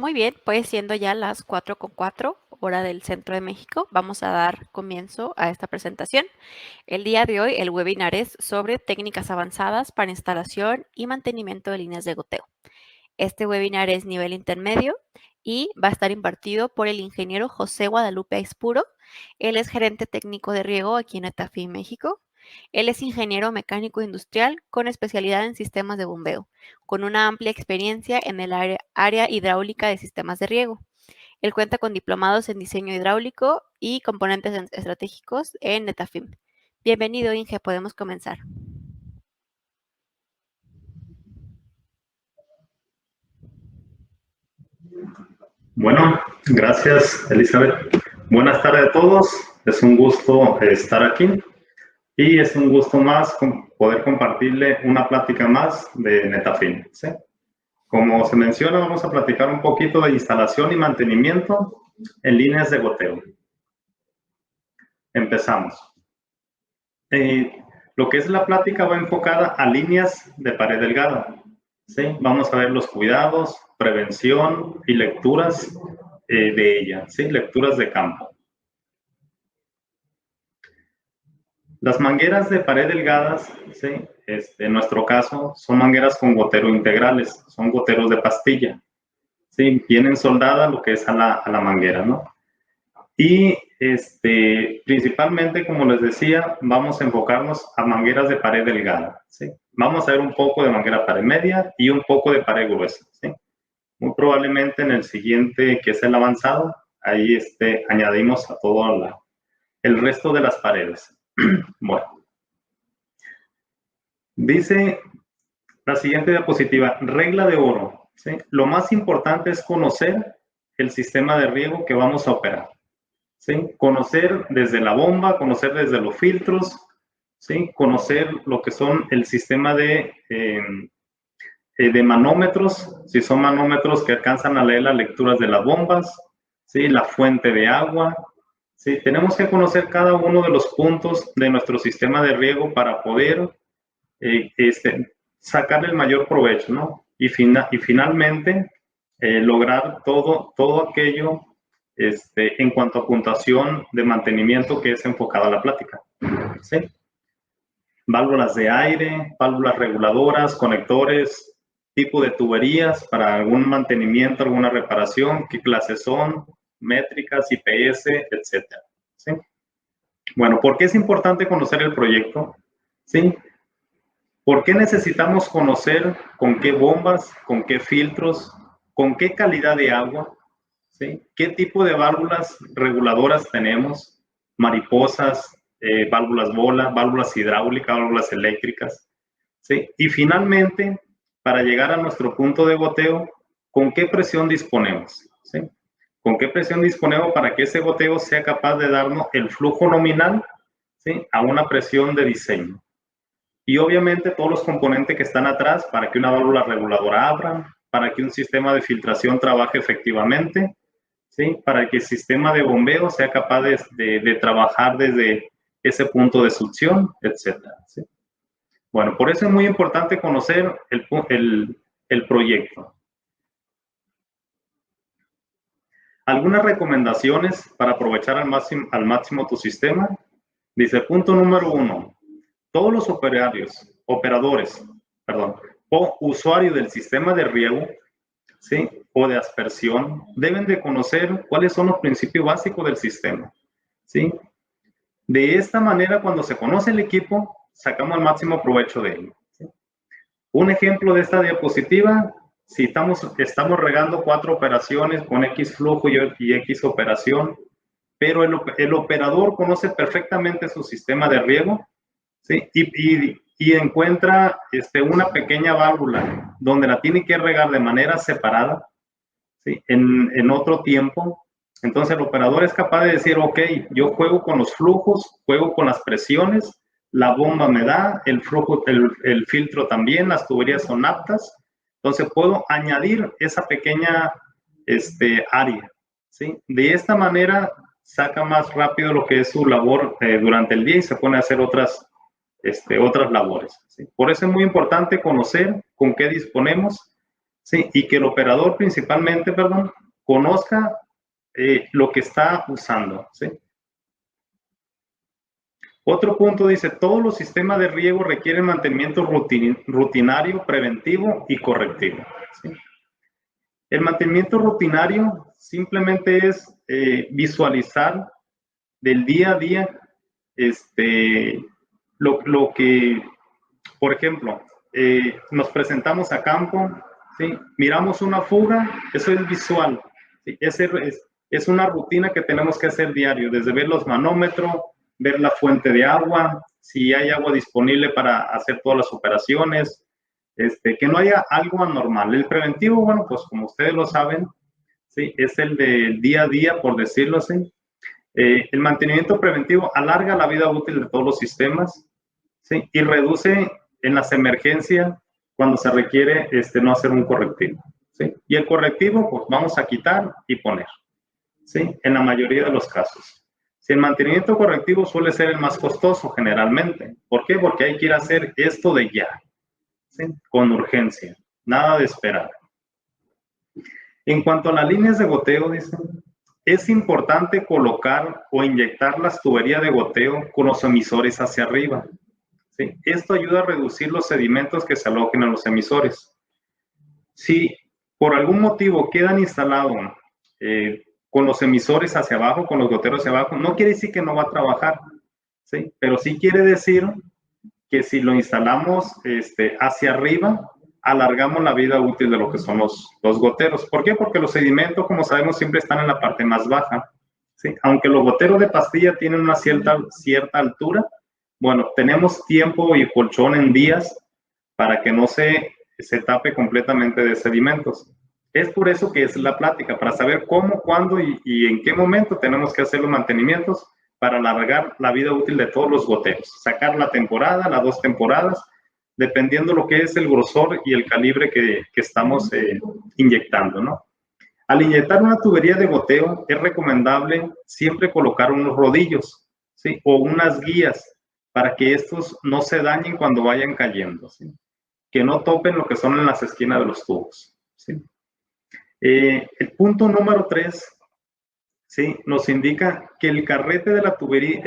Muy bien, pues siendo ya las 4:04, hora del centro de México, vamos a dar comienzo a esta presentación. El día de hoy el webinar es sobre técnicas avanzadas para instalación y mantenimiento de líneas de goteo. Este webinar es nivel intermedio y va a estar impartido por el ingeniero José Guadalupe Aispuro. Él es gerente técnico de riego aquí en Etafí, México. Él es ingeniero mecánico industrial con especialidad en sistemas de bombeo, con una amplia experiencia en el área hidráulica de sistemas de riego. Él cuenta con diplomados en diseño hidráulico y componentes estratégicos en Etafim. Bienvenido, Inge, podemos comenzar. Bueno, gracias, Elizabeth. Buenas tardes a todos. Es un gusto estar aquí y es un gusto más poder compartirle una plática más de Netafim, ¿sí? Como se menciona, vamos a platicar un poquito de instalación y mantenimiento en líneas de goteo. Empezamos. Lo que es la plática va enfocada a líneas de pared delgada, ¿sí? Vamos a ver los cuidados, prevención y lecturas de ella, ¿sí? Lecturas de campo. Las mangueras de pared delgadas, ¿sí? En nuestro caso, son mangueras con gotero integrales, son goteros de pastilla, ¿sí? Vienen soldadas lo que es a la manguera, ¿no? Y principalmente, como les decía, vamos a enfocarnos a mangueras de pared delgada, ¿sí? Vamos a ver un poco de manguera pared media y un poco de pared gruesa, ¿sí? Muy probablemente en el siguiente, que es el avanzado, ahí añadimos a todo el resto de las paredes. Bueno, dice la siguiente diapositiva, regla de oro, ¿sí? Lo más importante es conocer el sistema de riego que vamos a operar, ¿sí? Conocer desde la bomba, conocer desde los filtros, ¿sí? Conocer lo que son el sistema de manómetros, si son manómetros que alcanzan a leer las lecturas de las bombas, ¿sí? La fuente de agua, ¿sí? Tenemos que conocer cada uno de los puntos de nuestro sistema de riego para poder sacarle el mayor provecho, ¿no? Y finalmente lograr todo aquello en cuanto a puntuación de mantenimiento que es enfocada a la plática, ¿sí? Válvulas de aire, válvulas reguladoras, conectores, tipo de tuberías para algún mantenimiento, alguna reparación, qué clases son, métricas, IPS, etcétera, ¿sí? Bueno, ¿por qué es importante conocer el proyecto? ¿Sí? ¿Por qué necesitamos conocer con qué bombas, con qué filtros, con qué calidad de agua, ¿sí? ¿Qué tipo de válvulas reguladoras tenemos? Mariposas, válvulas bola, válvulas hidráulicas, válvulas eléctricas, ¿sí? Y finalmente, para llegar a nuestro punto de goteo, ¿con qué presión disponemos? ¿Sí? ¿Con qué presión disponemos para que ese goteo sea capaz de darnos el flujo nominal, ¿sí? A una presión de diseño? Y obviamente todos los componentes que están atrás para que una válvula reguladora abra, para que un sistema de filtración trabaje efectivamente, ¿sí? Para que el sistema de bombeo sea capaz de trabajar desde ese punto de succión, etcétera, ¿sí? Bueno, por eso es muy importante conocer el proyecto. Algunas recomendaciones para aprovechar al máximo tu sistema. Dice, punto número 1, todos los operadores, o usuarios del sistema de riego, ¿sí? O de aspersión, deben de conocer cuáles son los principios básicos del sistema, ¿sí? De esta manera, cuando se conoce el equipo, sacamos el máximo provecho de él, ¿sí? Un ejemplo de esta diapositiva, si estamos regando 4 operaciones con X flujo y X operación, pero el operador conoce perfectamente su sistema de riego, ¿sí? Y encuentra una pequeña válvula donde la tiene que regar de manera separada, ¿sí? En otro tiempo. Entonces el operador es capaz de decir, ok, yo juego con los flujos, juego con las presiones, la bomba me da, el flujo, el filtro también, las tuberías son aptas. Entonces puedo añadir esa pequeña área, ¿sí? De esta manera saca más rápido lo que es su labor durante el día y se pone a hacer otras labores, ¿sí? Por eso es muy importante conocer con qué disponemos ¿sí? Y que el operador principalmente, perdón, conozca lo que está usando, ¿sí? Otro punto dice, todos los sistemas de riego requieren mantenimiento rutinario, preventivo y correctivo, ¿sí? El mantenimiento rutinario simplemente es visualizar del día a día lo que, por ejemplo, nos presentamos a campo, ¿sí? Miramos una fuga, eso es visual, ¿sí? Es una rutina que tenemos que hacer diario, desde ver los manómetros, ver la fuente de agua, si hay agua disponible para hacer todas las operaciones, que no haya algo anormal. El preventivo, bueno, pues como ustedes lo saben, ¿sí? Es el del día a día, por decirlo así. El mantenimiento preventivo alarga la vida útil de todos los sistemas, ¿sí? Y reduce en las emergencias cuando se requiere no hacer un correctivo, ¿sí? Y el correctivo, pues vamos a quitar y poner, ¿sí? En la mayoría de los casos. Si el mantenimiento correctivo suele ser el más costoso generalmente. ¿Por qué? Porque hay que ir a hacer esto de ya, ¿sí? Con urgencia, nada de esperar. En cuanto a las líneas de goteo, dicen, es importante colocar o inyectar las tuberías de goteo con los emisores hacia arriba, ¿sí? Esto ayuda a reducir los sedimentos que se alojen en los emisores. Si por algún motivo quedan instalados con los emisores hacia abajo, con los goteros hacia abajo, no quiere decir que no va a trabajar, ¿sí? Pero sí quiere decir que si lo instalamos hacia arriba, alargamos la vida útil de lo que son los goteros. ¿Por qué? Porque los sedimentos, como sabemos, siempre están en la parte más baja, ¿sí? Aunque los goteros de pastilla tienen una cierta altura, bueno, tenemos tiempo y colchón en días para que no se tape completamente de sedimentos. Es por eso que es la plática, para saber cómo, cuándo y en qué momento tenemos que hacer los mantenimientos para alargar la vida útil de todos los goteros, sacar la temporada, las 2 temporadas, dependiendo lo que es el grosor y el calibre que estamos inyectando, ¿no? Al inyectar una tubería de goteo, es recomendable siempre colocar unos rodillos, ¿sí? O unas guías para que estos no se dañen cuando vayan cayendo, ¿sí? Que no topen lo que son en las esquinas de los tubos, ¿sí? El punto número 3, ¿sí? Nos indica que el carrete de la tubería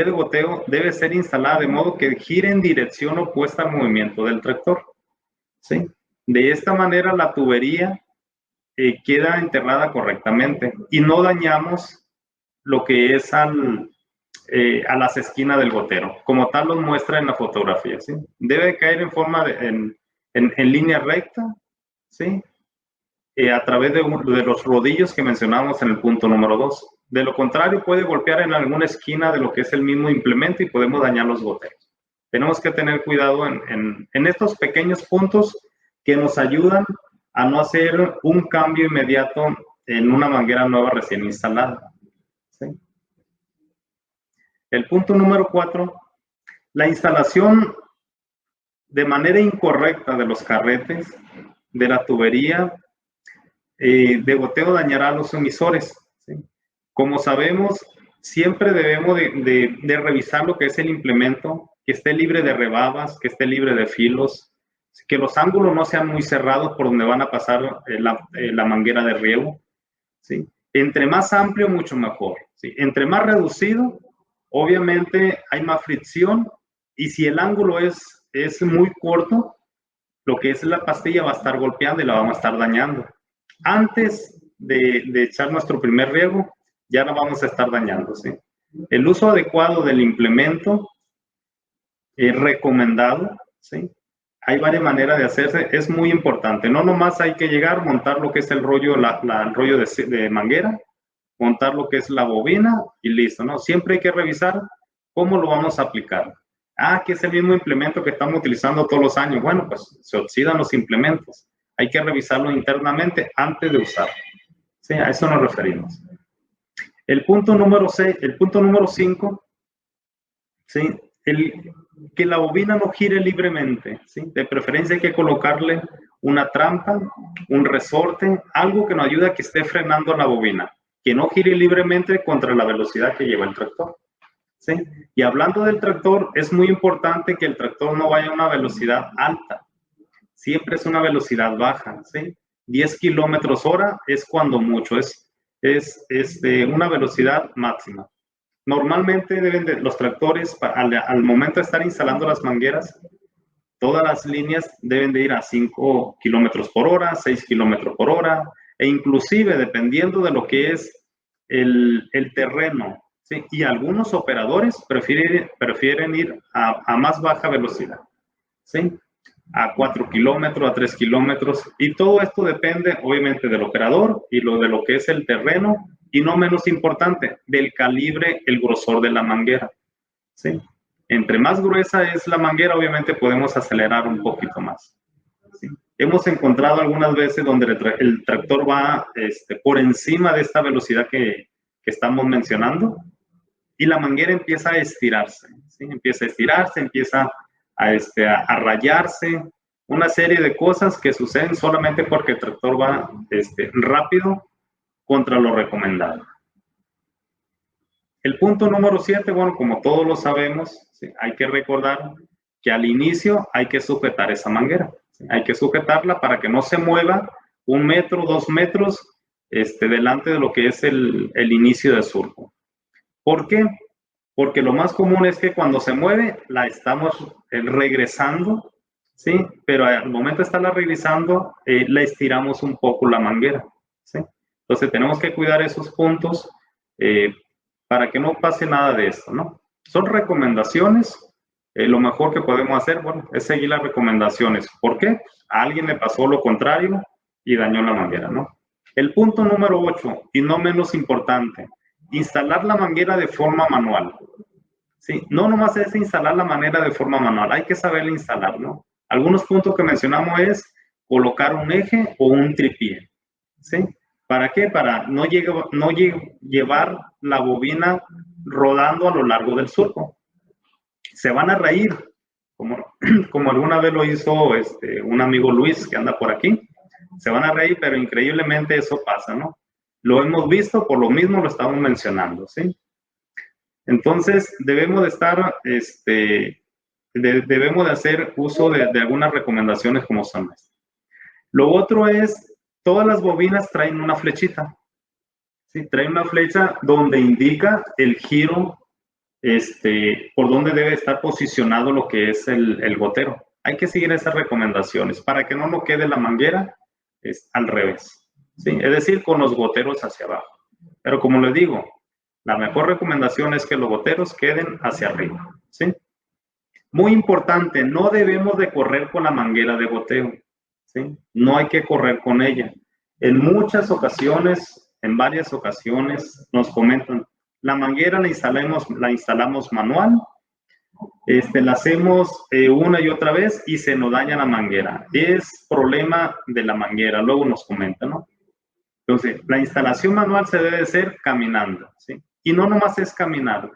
de goteo debe ser instalada de modo que gire en dirección opuesta al movimiento del tractor, ¿sí? De esta manera la tubería queda enterrada correctamente y no dañamos lo que es a las esquinas del gotero, como tal lo muestra en la fotografía, ¿sí? Debe caer en forma en línea recta, ¿sí? A través de los rodillos que mencionamos en el punto número 2. De lo contrario, puede golpear en alguna esquina de lo que es el mismo implemento y podemos dañar los goteros. Tenemos que tener cuidado en estos pequeños puntos que nos ayudan a no hacer un cambio inmediato en una manguera nueva recién instalada, ¿sí? El punto número 4, la instalación de manera incorrecta de los carretes de la tubería de goteo dañará a los emisores, ¿sí? Como sabemos, siempre debemos de revisar lo que es el implemento, que esté libre de rebabas, que esté libre de filos, que los ángulos no sean muy cerrados por donde van a pasar la manguera de riego, ¿sí? Entre más amplio, mucho mejor, ¿sí? Entre más reducido, obviamente hay más fricción, y si el ángulo es muy corto, lo que es la pastilla va a estar golpeando y la vamos a estar dañando. Antes de echar nuestro primer riego, ya la vamos a estar dañando, ¿sí? El uso adecuado del implemento es recomendado, ¿sí? Hay varias maneras de hacerse, es muy importante. No nomás hay que llegar, montar lo que es el rollo, el rollo de manguera, montar lo que es la bobina y listo, ¿no? Siempre hay que revisar cómo lo vamos a aplicar. Que es el mismo implemento que estamos utilizando todos los años. Bueno, pues se oxidan los implementos. Hay que revisarlo internamente antes de usarlo. Sí, a eso nos referimos. El punto número 5, ¿sí? Que la bobina no gire libremente, ¿sí? De preferencia hay que colocarle una trampa, un resorte, algo que nos ayude a que esté frenando la bobina, que no gire libremente contra la velocidad que lleva el tractor, ¿sí? Y hablando del tractor, es muy importante que el tractor no vaya a una velocidad alta. siempre es una velocidad baja, ¿sí? 10 kilómetros hora es cuando mucho, es una velocidad máxima. Normalmente los tractores, al momento de estar instalando las mangueras, todas las líneas deben de ir a 5 kilómetros por hora, 6 kilómetros por hora, e inclusive dependiendo de lo que es el terreno, ¿sí? Y algunos operadores prefieren ir a más baja velocidad, ¿sí? A 4 kilómetros, a 3 kilómetros, y todo esto depende obviamente del operador y de lo que es el terreno, y no menos importante, del calibre, el grosor de la manguera, ¿sí? Entre más gruesa es la manguera, obviamente podemos acelerar un poquito más, ¿sí? Hemos encontrado algunas veces donde el tractor va por encima de esta velocidad que estamos mencionando, y la manguera empieza a estirarse, ¿sí? Empieza a estirarse, empieza a rayarse, una serie de cosas que suceden solamente porque el tractor va rápido contra lo recomendado. El punto número 7, bueno, como todos lo sabemos, ¿sí? Hay que recordar que al inicio hay que sujetar esa manguera, ¿sí? Hay que sujetarla para que no se mueva 1 metro, 2 metros delante de lo que es el inicio de surco. ¿Por qué? Porque lo más común es que cuando se mueve la estamos regresando, ¿sí? Pero al momento de estarla regresando, la estiramos un poco la manguera, ¿sí? Entonces tenemos que cuidar esos puntos para que no pase nada de esto, ¿no? Son recomendaciones. Lo mejor que podemos hacer, bueno, es seguir las recomendaciones. ¿Por qué? A alguien le pasó lo contrario y dañó la manguera, ¿no? El punto número 8, y no menos importante, instalar la manguera de forma manual. Sí, no nomás es instalar la manguera de forma manual, hay que saberla instalar, ¿no? Algunos puntos que mencionamos es colocar un eje o un tripié, ¿sí? ¿Para qué? Para no llevar la bobina rodando a lo largo del surco. Se van a reír, como alguna vez lo hizo un amigo Luis que anda por aquí. Se van a reír, pero increíblemente eso pasa, ¿no? Lo hemos visto, por lo mismo lo estamos mencionando, ¿sí? Entonces, debemos de estar, debemos de hacer uso de algunas recomendaciones como son estas. Lo otro es, todas las bobinas traen una flechita, ¿sí? Traen una flecha donde indica el giro, por donde debe estar posicionado lo que es el gotero. Hay que seguir esas recomendaciones para que no nos quede la manguera al revés, ¿sí? Es decir, con los goteros hacia abajo. Pero como les digo, la mejor recomendación es que los goteros queden hacia arriba, ¿sí? Muy importante, no debemos de correr con la manguera de goteo, ¿sí? No hay que correr con ella. En muchas ocasiones, en varias ocasiones, nos comentan, la manguera la instalamos manual, la hacemos una y otra vez y se nos daña la manguera. Es problema de la manguera, luego nos comentan, ¿no? Entonces, la instalación manual se debe hacer caminando, ¿sí? Y no nomás es caminar.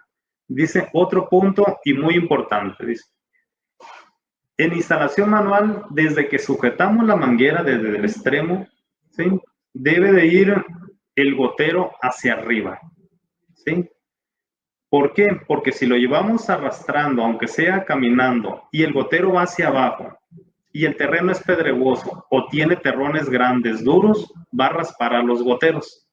Dice otro punto y muy importante, dice, en instalación manual, desde que sujetamos la manguera desde el extremo, ¿sí? Debe de ir el gotero hacia arriba, ¿sí? ¿Por qué? Porque si lo llevamos arrastrando, aunque sea caminando, y el gotero va hacia abajo, y el terreno es pedregoso, o tiene terrones grandes, duros, va a raspar a los goteros.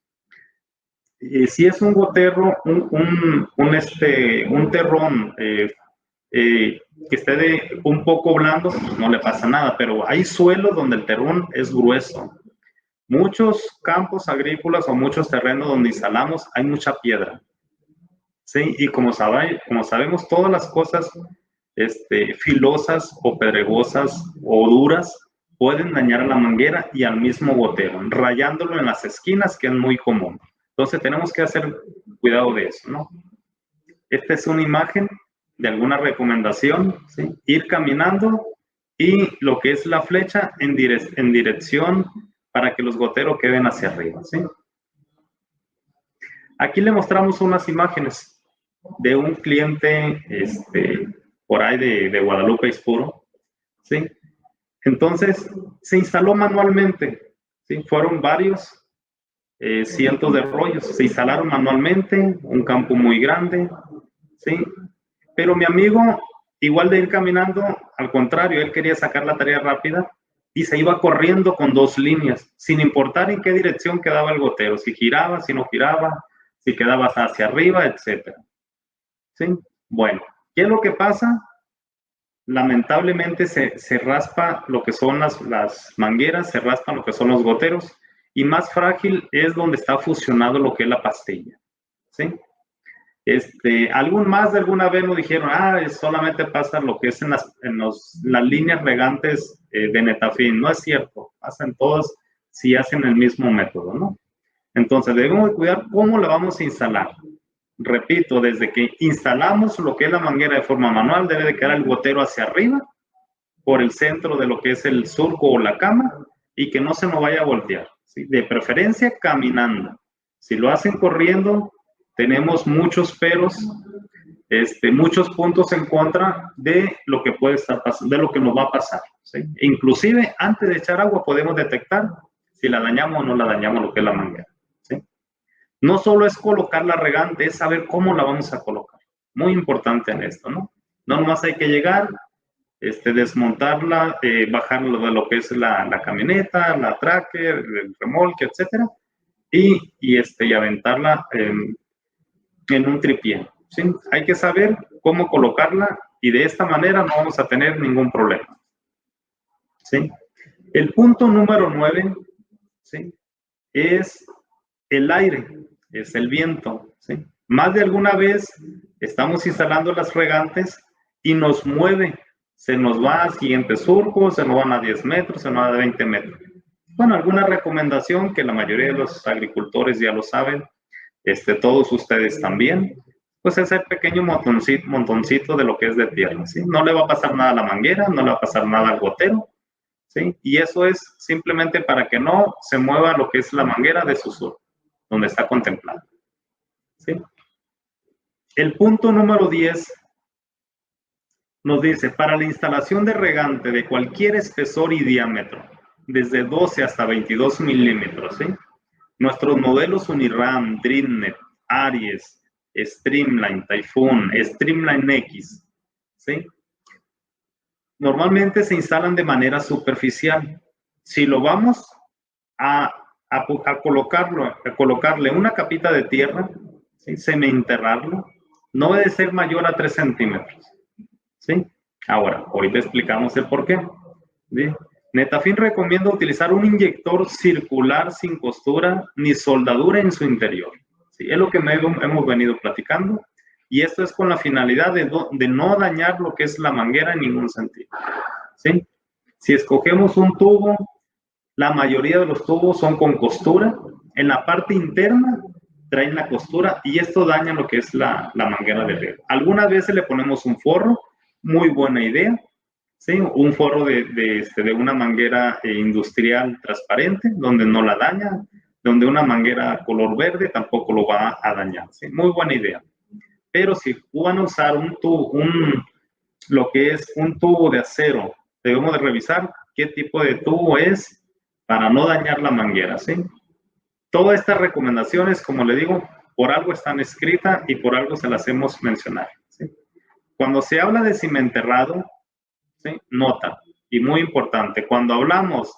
Si es un gotero, un terrón que esté un poco blando, pues no le pasa nada, pero hay suelos donde el terrón es grueso. Muchos campos agrícolas o muchos terrenos donde instalamos hay mucha piedra, ¿sí? Y como sabemos, todas las cosas filosas o pedregosas o duras pueden dañar a la manguera y al mismo gotero, rayándolo en las esquinas, que es muy común. Entonces tenemos que hacer cuidado de eso, ¿no? Esta es una imagen de alguna recomendación, ¿sí? Ir caminando y lo que es la flecha en dirección para que los goteros queden hacia arriba, ¿sí? Aquí le mostramos unas imágenes de un cliente por ahí de Guadalupe Ispuro, ¿sí? Entonces, se instaló manualmente, ¿sí? Fueron varios cientos de rollos, se instalaron manualmente, un campo muy grande, ¿sí? Pero mi amigo, igual de ir caminando, al contrario, él quería sacar la tarea rápida, y se iba corriendo con 2 líneas, sin importar en qué dirección quedaba el gotero, si giraba, si no giraba, si quedaba hacia arriba, etcétera. ¿Sí? Bueno, ¿qué es lo que pasa? Lamentablemente se raspa lo que son las mangueras, se raspan lo que son los goteros, y más frágil es donde está fusionado lo que es la pastilla. ¿Sí? Más de alguna vez nos dijeron, solamente pasa lo que es en las líneas regantes de Netafim. No es cierto, pasan todos si hacen el mismo método, ¿no? Entonces debemos de cuidar cómo la vamos a instalar. Repito, desde que instalamos lo que es la manguera de forma manual, debe de quedar el gotero hacia arriba, por el centro de lo que es el surco o la cama, y que no se nos vaya a voltear, ¿sí? De preferencia caminando. Si lo hacen corriendo, tenemos muchos peros, muchos puntos en contra de lo que puede estar pasando, de lo que nos va a pasar, ¿sí? Inclusive, antes de echar agua, podemos detectar si la dañamos o no la dañamos lo que es la manguera, ¿sí? No solo es colocar la regante, es saber cómo la vamos a colocar. Muy importante en esto, ¿no? No nomás hay que llegar, desmontarla, bajarlo de lo que es la camioneta, la tracker, el remolque, etcétera, y aventarla en un tripié, ¿sí? Hay que saber cómo colocarla y de esta manera no vamos a tener ningún problema, ¿sí? El punto número 9, ¿sí? Es el aire, es el viento, ¿sí? Más de alguna vez estamos instalando las regantes y nos mueve, se nos va al siguiente surco, se nos van a 10 metros, se nos va a 20 metros. Bueno, alguna recomendación que la mayoría de los agricultores ya lo saben, todos ustedes también, pues es el pequeño montoncito de lo que es de tierra, ¿sí? No le va a pasar nada a la manguera, no le va a pasar nada al gotero, ¿sí? Y eso es simplemente para que no se mueva lo que es la manguera de su surco, donde está contemplado, ¿sí? El punto número 10 nos dice, para la instalación de regante de cualquier espesor y diámetro, desde 12 hasta 22 milímetros, ¿sí? Nuestros modelos Uniram, Dreamnet, Aries, Streamline, Typhoon, Streamline X, ¿sí? Normalmente se instalan de manera superficial. Si lo vamos a colocarle una capita de tierra, ¿sí? Semi-enterrarlo, no debe ser mayor a 3 centímetros, ¿sí? Ahora, hoy te explicamos el por qué, ¿sí? Netafim recomienda utilizar un inyector circular sin costura ni soldadura en su interior, ¿sí? Es lo que hemos venido platicando, y esto es con la finalidad de no dañar lo que es la manguera en ningún sentido, ¿sí? Si escogemos un tubo, la mayoría de los tubos son con costura. En la parte interna traen la costura y esto daña lo que es la manguera de riego. Algunas veces le ponemos un forro, muy buena idea, ¿sí? Un forro de una manguera industrial transparente, donde no la daña, donde una manguera color verde tampoco lo va a dañar, ¿sí? Muy buena idea. Pero si van a usar lo que es un tubo de acero, debemos de revisar qué tipo de tubo es para no dañar la manguera, ¿sí? Todas estas recomendaciones, como le digo, por algo están escritas y por algo se las hemos mencionado, ¿sí? Cuando se habla de cimenterrado, ¿sí? Nota, y muy importante, cuando hablamos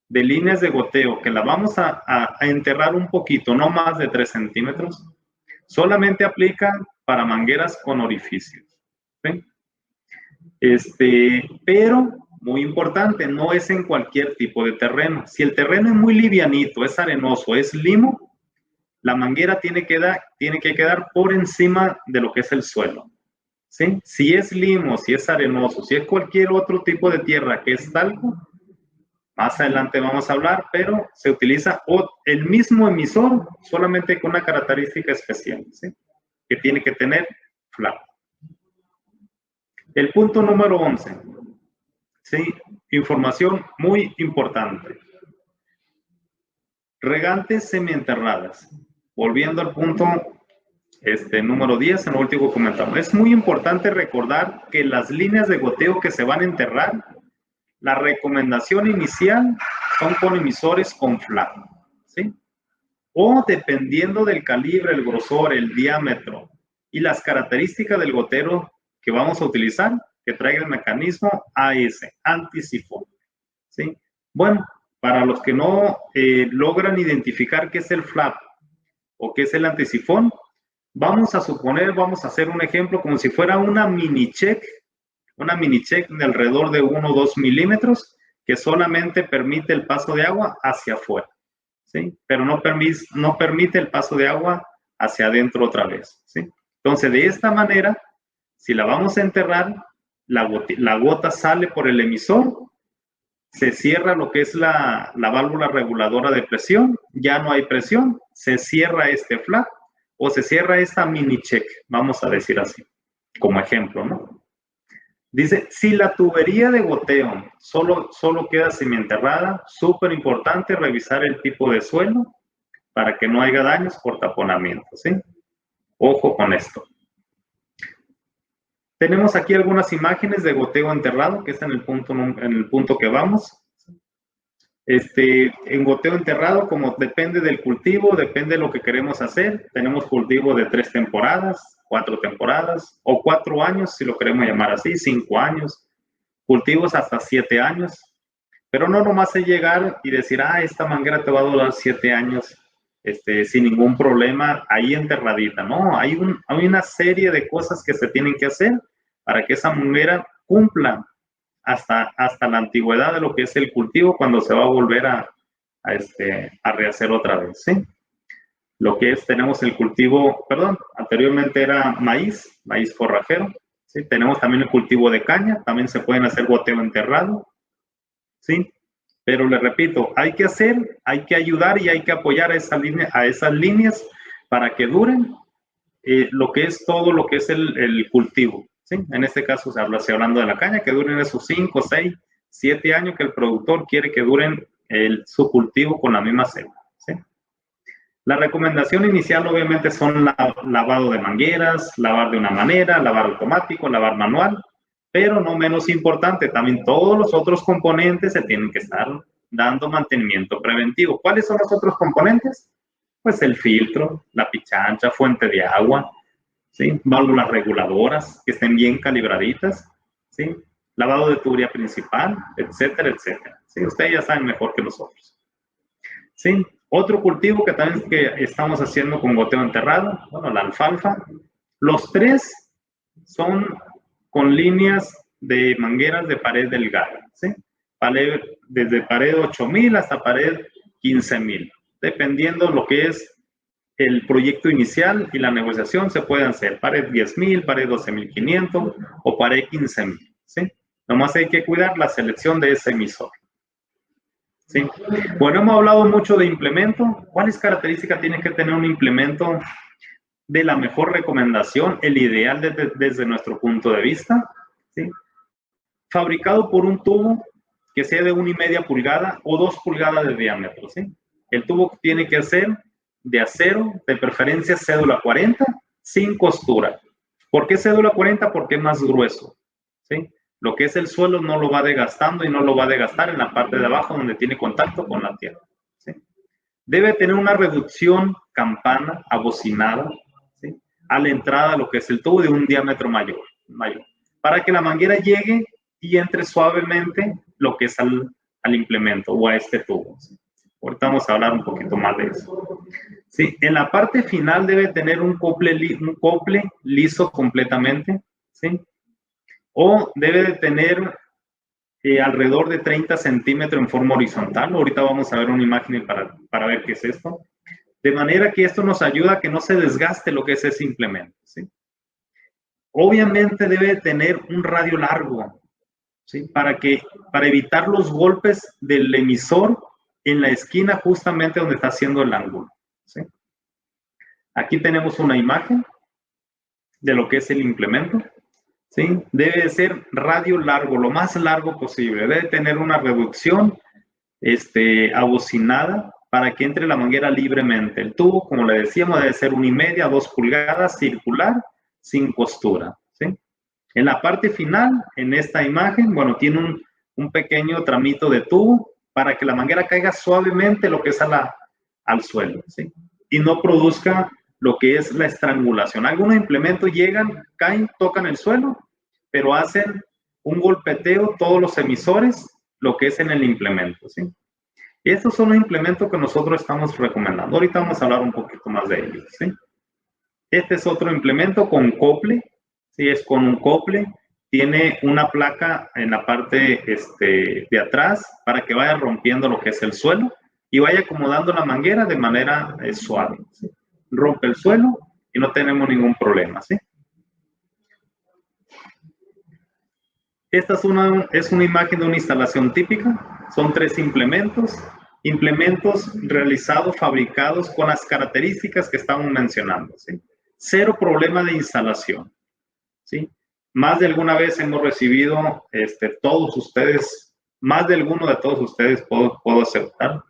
de líneas de goteo que la vamos a enterrar un poquito, no más de 3 centímetros, solamente aplica para mangueras con orificios, ¿sí? Pero, muy importante, no es en cualquier tipo de terreno. Si el terreno es muy livianito, es arenoso, es limo, la manguera tiene que quedar por encima de lo que es el suelo, ¿sí? Si es limo, si es arenoso, si es cualquier otro tipo de tierra que es talco, más adelante vamos a hablar, pero se utiliza el mismo emisor, solamente con una característica especial, ¿sí? Que tiene que tener flaco. El punto número 11, ¿sí? Información muy importante. Regantes semienterradas. Volviendo al punto número 10, en el último comentario. Es muy importante recordar que las líneas de goteo que se van a enterrar, la recomendación inicial son con emisores con flaco, ¿sí? O dependiendo del calibre, el grosor, el diámetro y las características del gotero que vamos a utilizar, que traiga el mecanismo AS, antisifón, ¿sí? Bueno, para los que no logran identificar qué es el flap o qué es el antisifón, vamos a suponer, vamos a hacer un ejemplo como si fuera una mini check de alrededor de 1 o 2 milímetros que solamente permite el paso de agua hacia afuera, ¿sí? Pero no permite el paso de agua hacia adentro otra vez, ¿sí? Entonces, de esta manera, si la vamos a enterrar, la gota sale por el emisor, se cierra lo que es la válvula reguladora de presión, ya no hay presión, se cierra este flap o se cierra esta mini check, vamos a decir así, como ejemplo, ¿no? Dice, si la tubería de goteo solo queda semienterrada, súper importante revisar el tipo de suelo para que no haya daños por taponamiento, ¿sí? Ojo con esto. Tenemos aquí algunas imágenes de goteo enterrado, que es en el punto que vamos. En goteo enterrado, como depende del cultivo, depende de lo que queremos hacer. Tenemos cultivo de 3 temporadas, 4 temporadas o 4 años, si lo queremos llamar así, 5 años. Cultivos hasta 7 años. Pero no nomás es llegar y decir, esta manguera te va a durar 7 años sin ningún problema ahí enterradita. No, hay una serie de cosas que se tienen que hacer para que esa manguera cumpla hasta la antigüedad de lo que es el cultivo cuando se va a volver a rehacer otra vez, ¿sí? Lo que es, tenemos el cultivo, anteriormente era maíz forrajero, ¿sí? Tenemos también el cultivo de caña, también se pueden hacer goteo enterrado, ¿sí? Pero le repito, hay que ayudar y hay que apoyar a esas líneas para que duren lo que es todo lo que es el cultivo, ¿sí? En este caso se hablando de la caña, que duren esos 5, 6, 7 años que el productor quiere que duren su cultivo con la misma célula, ¿sí? La recomendación inicial obviamente son lavado de mangueras, lavar de una manera, lavar automático, lavar manual, pero no menos importante, también todos los otros componentes se tienen que estar dando mantenimiento preventivo. ¿Cuáles son los otros componentes? Pues el filtro, la pichancha, fuente de agua, ¿sí? Válvulas reguladoras que estén bien calibraditas, ¿sí? Lavado de tubería principal, etcétera, etcétera. ¿Sí? Ustedes ya saben mejor que nosotros. ¿Sí? Otro cultivo que también estamos haciendo con goteo enterrado, bueno, la alfalfa. Los 3 son con líneas de mangueras de pared delgada, ¿sí? Desde pared 8000 hasta pared 15000, dependiendo lo que es el proyecto inicial y la negociación. Se pueden hacer pared 10000, pared 12500 o pared 15000, ¿sí? Nomás hay que cuidar la selección de ese emisor, ¿sí? Bueno, hemos hablado mucho de implemento. ¿Cuáles características tiene que tener un implemento de la mejor recomendación, el ideal desde nuestro punto de vista? ¿Sí? Fabricado por un tubo que sea de 1,5 pulgadas o 2 pulgadas de diámetro, ¿sí? El tubo tiene que ser de acero, de preferencia cédula 40, sin costura. ¿Por qué cédula 40? Porque es más grueso, ¿sí? Lo que es el suelo no lo va desgastando y no lo va a desgastar en la parte de abajo donde tiene contacto con la tierra, ¿sí? Debe tener una reducción campana abocinada, ¿sí? A la entrada, lo que es el tubo, de un diámetro mayor, para que la manguera llegue y entre suavemente lo que es al implemento o a este tubo, ¿sí? Ahorita vamos a hablar un poquito más de eso. Sí, en la parte final debe tener un cople liso completamente, ¿sí? O debe de tener alrededor de 30 centímetros en forma horizontal. Ahorita vamos a ver una imagen para ver qué es esto. De manera que esto nos ayuda a que no se desgaste lo que es ese implemento, ¿sí? Obviamente debe tener un radio largo, ¿sí? Para evitar los golpes del emisor en la esquina justamente donde está haciendo el ángulo, ¿sí? Aquí tenemos una imagen de lo que es el implemento, ¿sí? Debe de ser radio largo, lo más largo posible. Debe tener una reducción abocinada para que entre la manguera libremente. El tubo, como le decíamos, debe ser 1,5 a 2 pulgadas, circular, sin costura, ¿sí? En la parte final, en esta imagen, bueno, tiene un pequeño tramito de tubo para que la manguera caiga suavemente lo que es al suelo, ¿sí? Y no produzca lo que es la estrangulación. Algunos implementos llegan, caen, tocan el suelo, pero hacen un golpeteo todos los emisores lo que es en el implemento, ¿sí? Y estos son los implementos que nosotros estamos recomendando. Ahorita vamos a hablar un poquito más de ellos, ¿sí? Este es otro implemento con cople, ¿sí? Es con un cople. Tiene una placa en la parte de atrás para que vaya rompiendo lo que es el suelo y vaya acomodando la manguera de manera suave, ¿sí? Rompe el suelo y no tenemos ningún problema, ¿sí? Esta es una imagen de una instalación típica. Son 3 implementos. Implementos realizados, fabricados con las características que estamos mencionando, ¿sí? Cero problema de instalación, ¿sí? Más de alguna vez hemos recibido, todos ustedes, más de alguno de todos ustedes, puedo aceptar,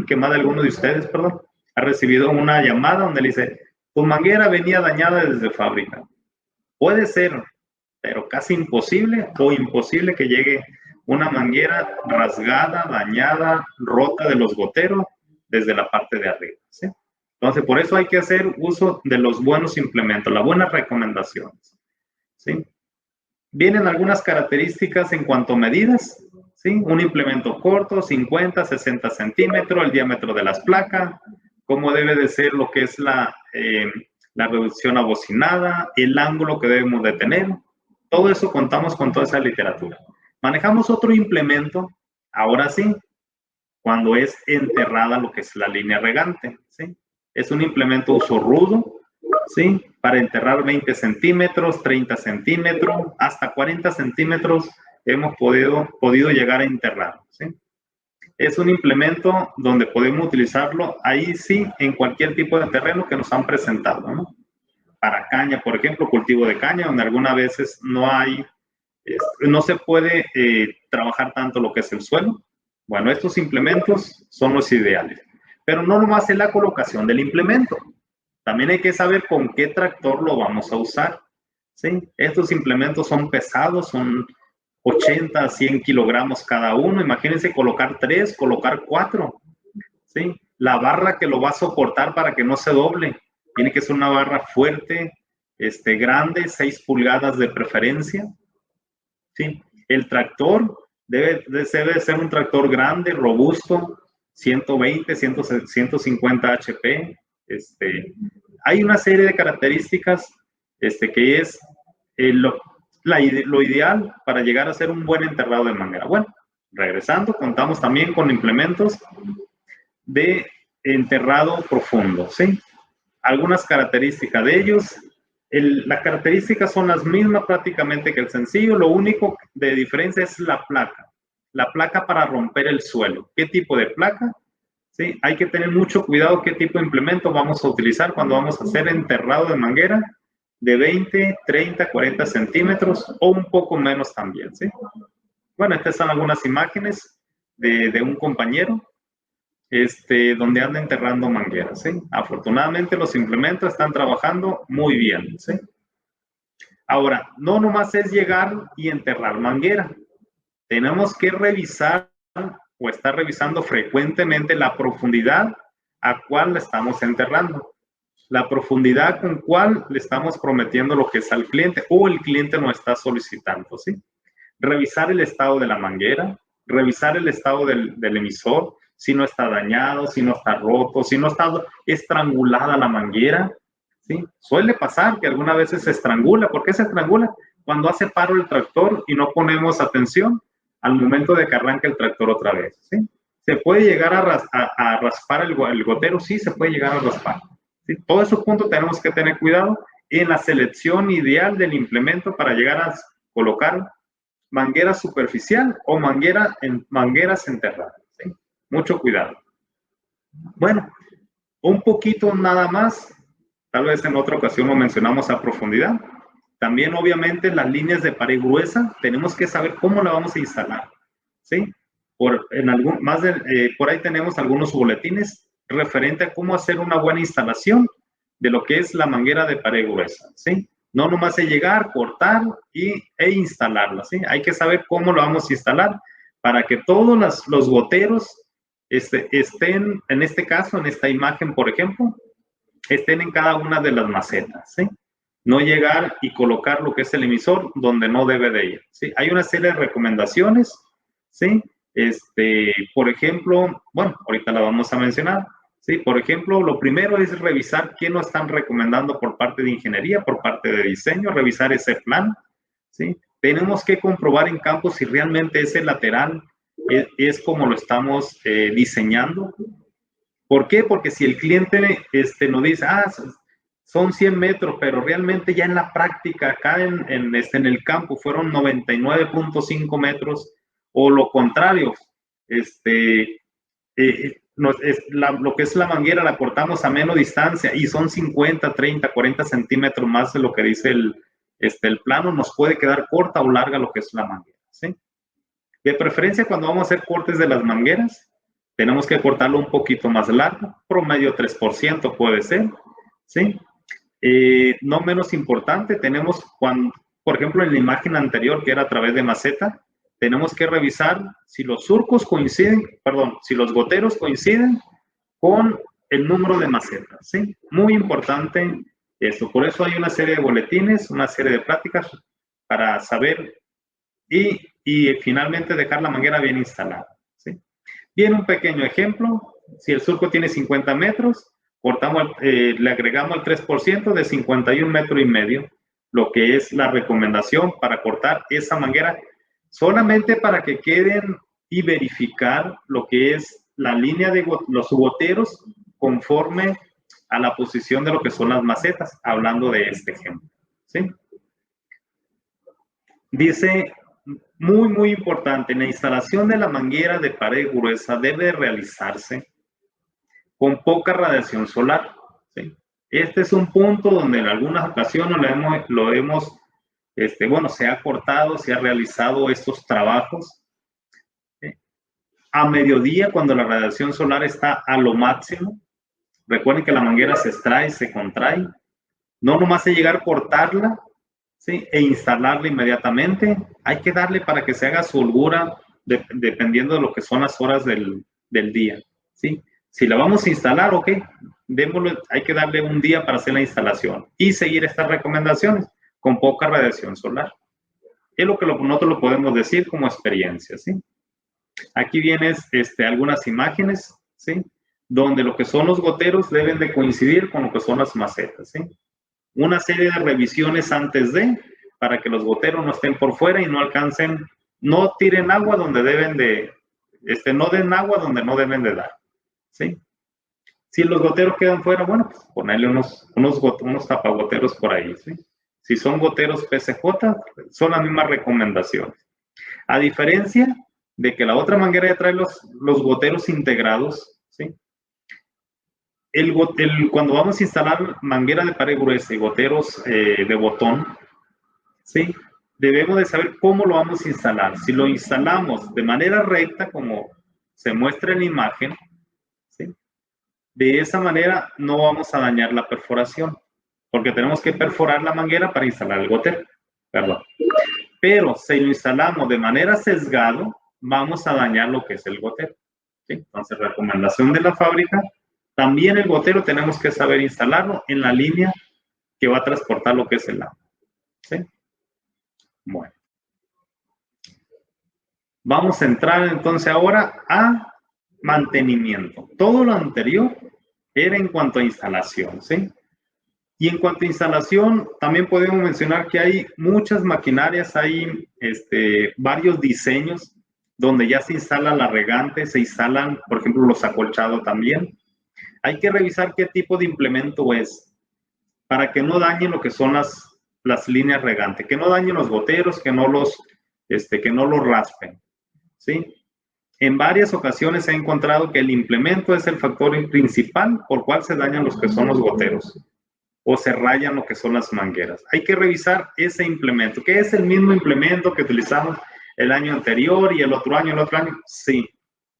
que más de alguno de ustedes, perdón, ha recibido una llamada donde le dice, tu manguera venía dañada desde fábrica. Puede ser, pero casi imposible o imposible que llegue una manguera rasgada, dañada, rota de los goteros desde la parte de arriba, ¿sí? Entonces, por eso hay que hacer uso de los buenos implementos, las buenas recomendaciones, ¿sí? Vienen algunas características en cuanto a medidas, ¿sí? Un implemento corto, 50, 60 centímetros, el diámetro de las placas, cómo debe de ser lo que es la reducción abocinada, el ángulo que debemos de tener. Todo eso contamos con toda esa literatura. Manejamos otro implemento, ahora sí, cuando es enterrada lo que es la línea regante, ¿sí? Es un implemento uso rudo, ¿sí? Para enterrar 20 centímetros, 30 centímetros, hasta 40 centímetros hemos podido llegar a enterrar, ¿sí? Es un implemento donde podemos utilizarlo ahí sí en cualquier tipo de terreno que nos han presentado, ¿no? Para caña, por ejemplo, cultivo de caña, donde algunas veces no se puede trabajar tanto lo que es el suelo. Bueno, estos implementos son los ideales. Pero no nomás es la colocación del implemento. También hay que saber con qué tractor lo vamos a usar, ¿sí? Estos implementos son pesados, son 80 a 100 kilogramos cada uno. Imagínense colocar 3, colocar 4, ¿sí? La barra que lo va a soportar para que no se doble tiene que ser una barra fuerte, grande, 6 pulgadas de preferencia, ¿sí? El tractor debe ser un tractor grande, robusto, 120, 150 HP. Hay una serie de características que es lo ideal para llegar a ser un buen enterrado de manguera. Bueno, regresando, contamos también con implementos de enterrado profundo, ¿sí? Algunas características de ellos. Las características son las mismas prácticamente que el sencillo, lo único de diferencia es la placa para romper el suelo. ¿Qué tipo de placa? ¿Sí? Hay que tener mucho cuidado qué tipo de implemento vamos a utilizar cuando vamos a hacer enterrado de manguera de 20, 30, 40 centímetros o un poco menos también, ¿sí? Bueno, estas son algunas imágenes de un compañero donde anda enterrando mangueras, ¿sí? Afortunadamente los implementos están trabajando muy bien, ¿sí? Ahora, no nomás es llegar y enterrar manguera. Tenemos que revisar o estar revisando frecuentemente la profundidad a cual le estamos enterrando. La profundidad con cual le estamos prometiendo lo que es al cliente o el cliente nos está solicitando, ¿sí? Revisar el estado de la manguera, revisar el estado del emisor, si no está dañado, si no está roto, si no está estrangulada la manguera, ¿sí? Suele pasar que algunas veces se estrangula. ¿Por qué se estrangula? Cuando hace paro el tractor y no ponemos atención al momento de que arranque el tractor otra vez, ¿sí? ¿Se puede llegar a raspar el gotero? Sí, se puede llegar a raspar, ¿sí? Todos esos puntos tenemos que tener cuidado en la selección ideal del implemento para llegar a colocar manguera superficial o mangueras enterradas, ¿sí? Mucho cuidado. Bueno, un poquito nada más, tal vez en otra ocasión lo mencionamos a profundidad. También, obviamente, las líneas de pared gruesa, tenemos que saber cómo la vamos a instalar, ¿sí? Por ahí tenemos algunos boletines referente a cómo hacer una buena instalación de lo que es la manguera de pared gruesa, ¿sí? No nomás es llegar, cortar e instalarla, ¿sí? Hay que saber cómo lo vamos a instalar para que todos los goteros estén, en este caso, en esta imagen, por ejemplo, estén en cada una de las macetas, ¿sí? No llegar y colocar lo que es el emisor donde no debe de ir, ¿sí? Hay una serie de recomendaciones, ¿sí? Por ejemplo, bueno, ahorita la vamos a mencionar. Sí, por ejemplo, lo primero es revisar qué nos están recomendando por parte de ingeniería, por parte de diseño, revisar ese plan. ¿Sí? Tenemos que comprobar en campo si realmente ese lateral es como lo estamos diseñando. ¿Por qué? Porque si el cliente nos dice, son 100 metros, pero realmente ya en la práctica, acá en el campo, fueron 99.5 metros, o lo contrario, lo que es la manguera la cortamos a menos distancia y son 50, 30, 40 centímetros más de lo que dice el plano, nos puede quedar corta o larga lo que es la manguera, ¿sí? De preferencia, cuando vamos a hacer cortes de las mangueras, tenemos que cortarlo un poquito más largo, promedio 3% puede ser, ¿sí? No menos importante, tenemos por ejemplo, en la imagen anterior, que era a través de maceta, tenemos que revisar si los surcos coinciden, perdón, si los goteros coinciden con el número de macetas, ¿sí? Muy importante eso. Por eso hay una serie de boletines, una serie de pláticas para saber y finalmente dejar la manguera bien instalada, ¿sí? Bien, un pequeño ejemplo. Si el surco tiene 50 metros, le agregamos el 3% de 51 metros y medio, lo que es la recomendación para cortar esa manguera, solamente para que queden y verificar lo que es la línea de los goteros conforme a la posición de lo que son las macetas, hablando de este ejemplo, ¿sí? Dice, muy importante, la instalación de la manguera de pared gruesa debe realizarse con poca radiación solar, ¿sí? Este es un punto donde en algunas ocasiones se ha cortado, se ha realizado estos trabajos, ¿sí? A mediodía, cuando la radiación solar está a lo máximo. Recuerden que la manguera se extrae, se contrae. No nomás es llegar a cortarla, ¿sí? E instalarla inmediatamente. Hay que darle para que se haga su holgura dependiendo de lo que son las horas del día, ¿sí? Si la vamos a instalar, ok, hay que darle un día para hacer la instalación y seguir estas recomendaciones con poca radiación solar. Es lo que nosotros lo podemos decir como experiencia, ¿sí? Aquí vienen algunas imágenes, ¿sí? Donde lo que son los goteros deben de coincidir con lo que son las macetas, ¿sí? Una serie de revisiones antes para que los goteros no estén por fuera y no alcancen, no tiren agua donde deben de, no den agua donde no deben de dar, ¿sí? Si los goteros quedan fuera, bueno, pues ponerle unos tapagoteros por ahí, ¿sí? Si son goteros PCJ, son las mismas recomendaciones. A diferencia de que la otra manguera ya trae los goteros integrados, ¿sí? Cuando vamos a instalar manguera de pared gruesa y goteros de botón, ¿sí? Debemos de saber cómo lo vamos a instalar. Si lo instalamos de manera recta, como se muestra en la imagen, ¿sí? De esa manera no vamos a dañar la perforación, porque tenemos que perforar la manguera para instalar el gotero, perdón. Pero si lo instalamos de manera sesgado, vamos a dañar lo que es el gotero, ¿sí? Entonces, recomendación de la fábrica, también el gotero tenemos que saber instalarlo en la línea que va a transportar lo que es el agua, ¿sí? Bueno. Vamos a entrar entonces ahora a mantenimiento. Todo lo anterior era en cuanto a instalación, ¿sí? Y en cuanto a instalación, también podemos mencionar que hay muchas maquinarias, hay varios diseños donde ya se instala la regante, se instalan, por ejemplo, los acolchados también. Hay que revisar qué tipo de implemento es para que no dañen lo que son las líneas regantes, que no dañen los goteros, que no los raspen, ¿sí? En varias ocasiones se ha encontrado que el implemento es el factor principal por cual se dañan los que son los goteros o se rayan lo que son las mangueras. Hay que revisar ese implemento, que es el mismo implemento que utilizamos el año anterior y el otro año, sí,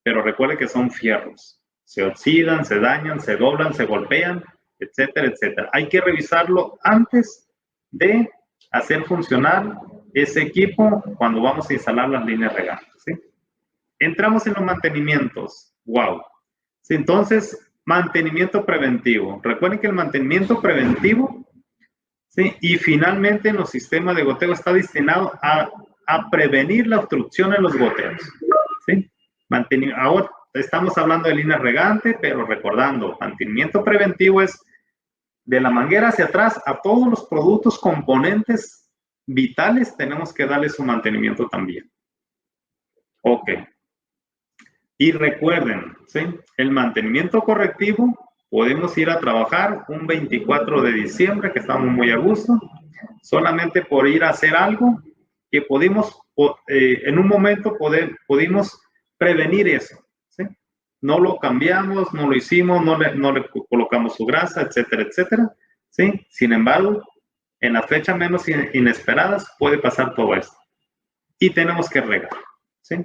pero recuerde que son fierros. Se oxidan, se dañan, se doblan, se golpean, etcétera, etcétera. Hay que revisarlo antes de hacer funcionar ese equipo cuando vamos a instalar las líneas regantes, ¿sí? Entramos en los mantenimientos. Wow. Sí, entonces, mantenimiento preventivo. Recuerden que el mantenimiento preventivo, ¿sí? Y finalmente en los sistemas de goteo está destinado a prevenir la obstrucción en los goteos, ¿sí? Ahora estamos hablando de línea regante, pero recordando, mantenimiento preventivo es de la manguera hacia atrás a todos los productos, componentes vitales, tenemos que darle su mantenimiento también. Ok. Y recuerden, ¿sí? El mantenimiento correctivo, podemos ir a trabajar un 24 de diciembre, que estamos muy a gusto, solamente por ir a hacer algo que pudimos, en un momento pudimos prevenir eso, ¿sí? No lo cambiamos, no lo hicimos, no le colocamos su grasa, etcétera, etcétera, ¿sí? Sin embargo, en las fechas menos inesperadas puede pasar todo esto. Y tenemos que regar, ¿sí?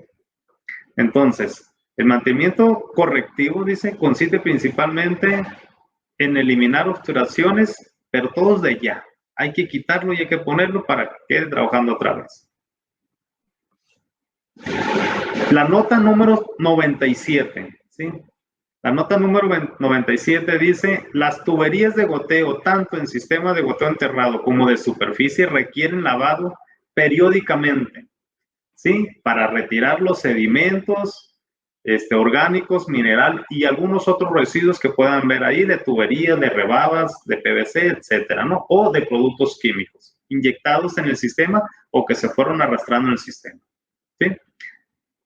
Entonces, el mantenimiento correctivo, dice, consiste principalmente en eliminar obturaciones, pero todos de ya. Hay que quitarlo y hay que ponerlo para que quede trabajando otra vez. La nota número 97, ¿sí? La nota número 97 dice, las tuberías de goteo, tanto en sistema de goteo enterrado como de superficie, requieren lavado periódicamente, ¿sí? Para retirar los sedimentos orgánicos, mineral y algunos otros residuos que puedan ver ahí de tuberías, de rebabas, de PVC, etcétera, ¿no? O de productos químicos inyectados en el sistema o que se fueron arrastrando en el sistema, ¿sí?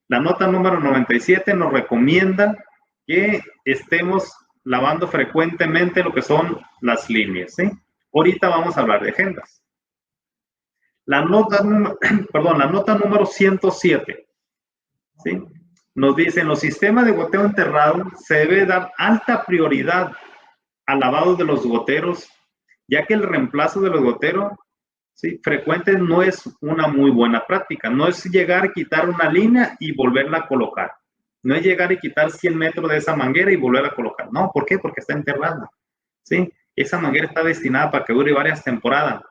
La nota número 97 nos recomienda que estemos lavando frecuentemente lo que son las líneas, ¿sí? Ahorita vamos a hablar de agendas. La nota número 107, ¿sí? Nos dice, en los sistemas de goteo enterrado se debe dar alta prioridad al lavado de los goteros, ya que el reemplazo de los goteros, ¿sí? Frecuentes no es una muy buena práctica. No es llegar a quitar una línea y volverla a colocar. No es llegar y quitar 100 metros de esa manguera y volverla a colocar. No, ¿por qué? Porque está enterrada, ¿sí? Esa manguera está destinada para que dure varias temporadas.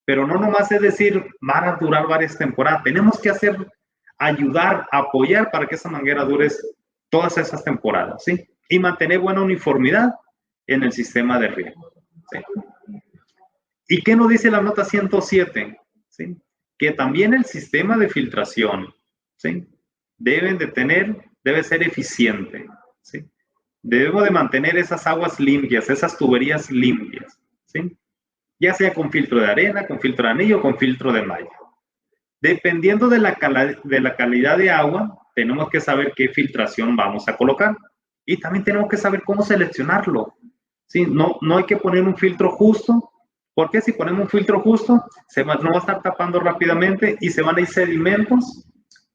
Pero no nomás es decir, van a durar varias temporadas. Tenemos que ayudar, apoyar para que esa manguera dure todas esas temporadas, ¿sí? Y mantener buena uniformidad en el sistema de riego, ¿sí? ¿Y qué nos dice la nota 107? ¿Sí? Que también el sistema de filtración, ¿sí? Debe ser eficiente, ¿sí? Debemos de mantener esas aguas limpias, esas tuberías limpias, ¿sí? Ya sea con filtro de arena, con filtro de anillo, con filtro de malla. Dependiendo de la calidad de agua, tenemos que saber qué filtración vamos a colocar. Y también tenemos que saber cómo seleccionarlo, ¿sí? No hay que poner un filtro justo, porque si ponemos un filtro justo, no va a estar tapando rápidamente y se van a ir sedimentos.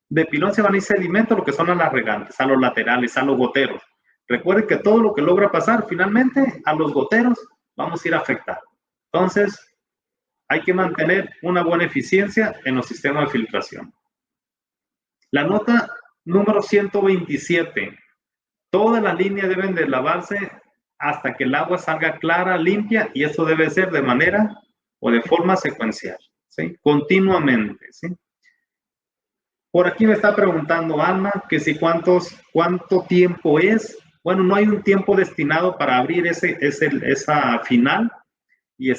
De pilón se van a ir sedimentos, lo que son a las regantes, a los laterales, a los goteros. Recuerden que todo lo que logra pasar, finalmente, a los goteros, vamos a ir a afectar. Entonces, hay que mantener una buena eficiencia en los sistemas de filtración. La nota número 127. Todas las líneas deben de lavarse hasta que el agua salga clara, limpia, y eso debe ser de manera o de forma secuencial, ¿sí? Continuamente, ¿sí? Por aquí me está preguntando Alma que si cuánto tiempo es. Bueno, no hay un tiempo destinado para abrir esa final y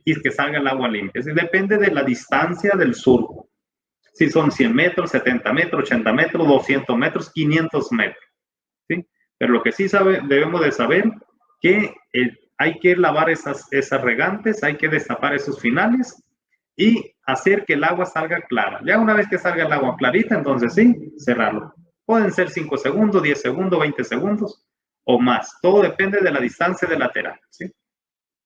y que salga el agua limpia. Depende de la distancia del surco. Si son 100 metros, 70 metros, 80 metros, 200 metros, 500 metros, ¿sí? Pero lo que sí debemos de saber que hay que lavar esas regantes, hay que destapar esos finales y hacer que el agua salga clara. Ya una vez que salga el agua clarita, entonces sí, cerrarlo. Pueden ser 5 segundos, 10 segundos, 20 segundos o más. Todo depende de la distancia del lateral, ¿sí?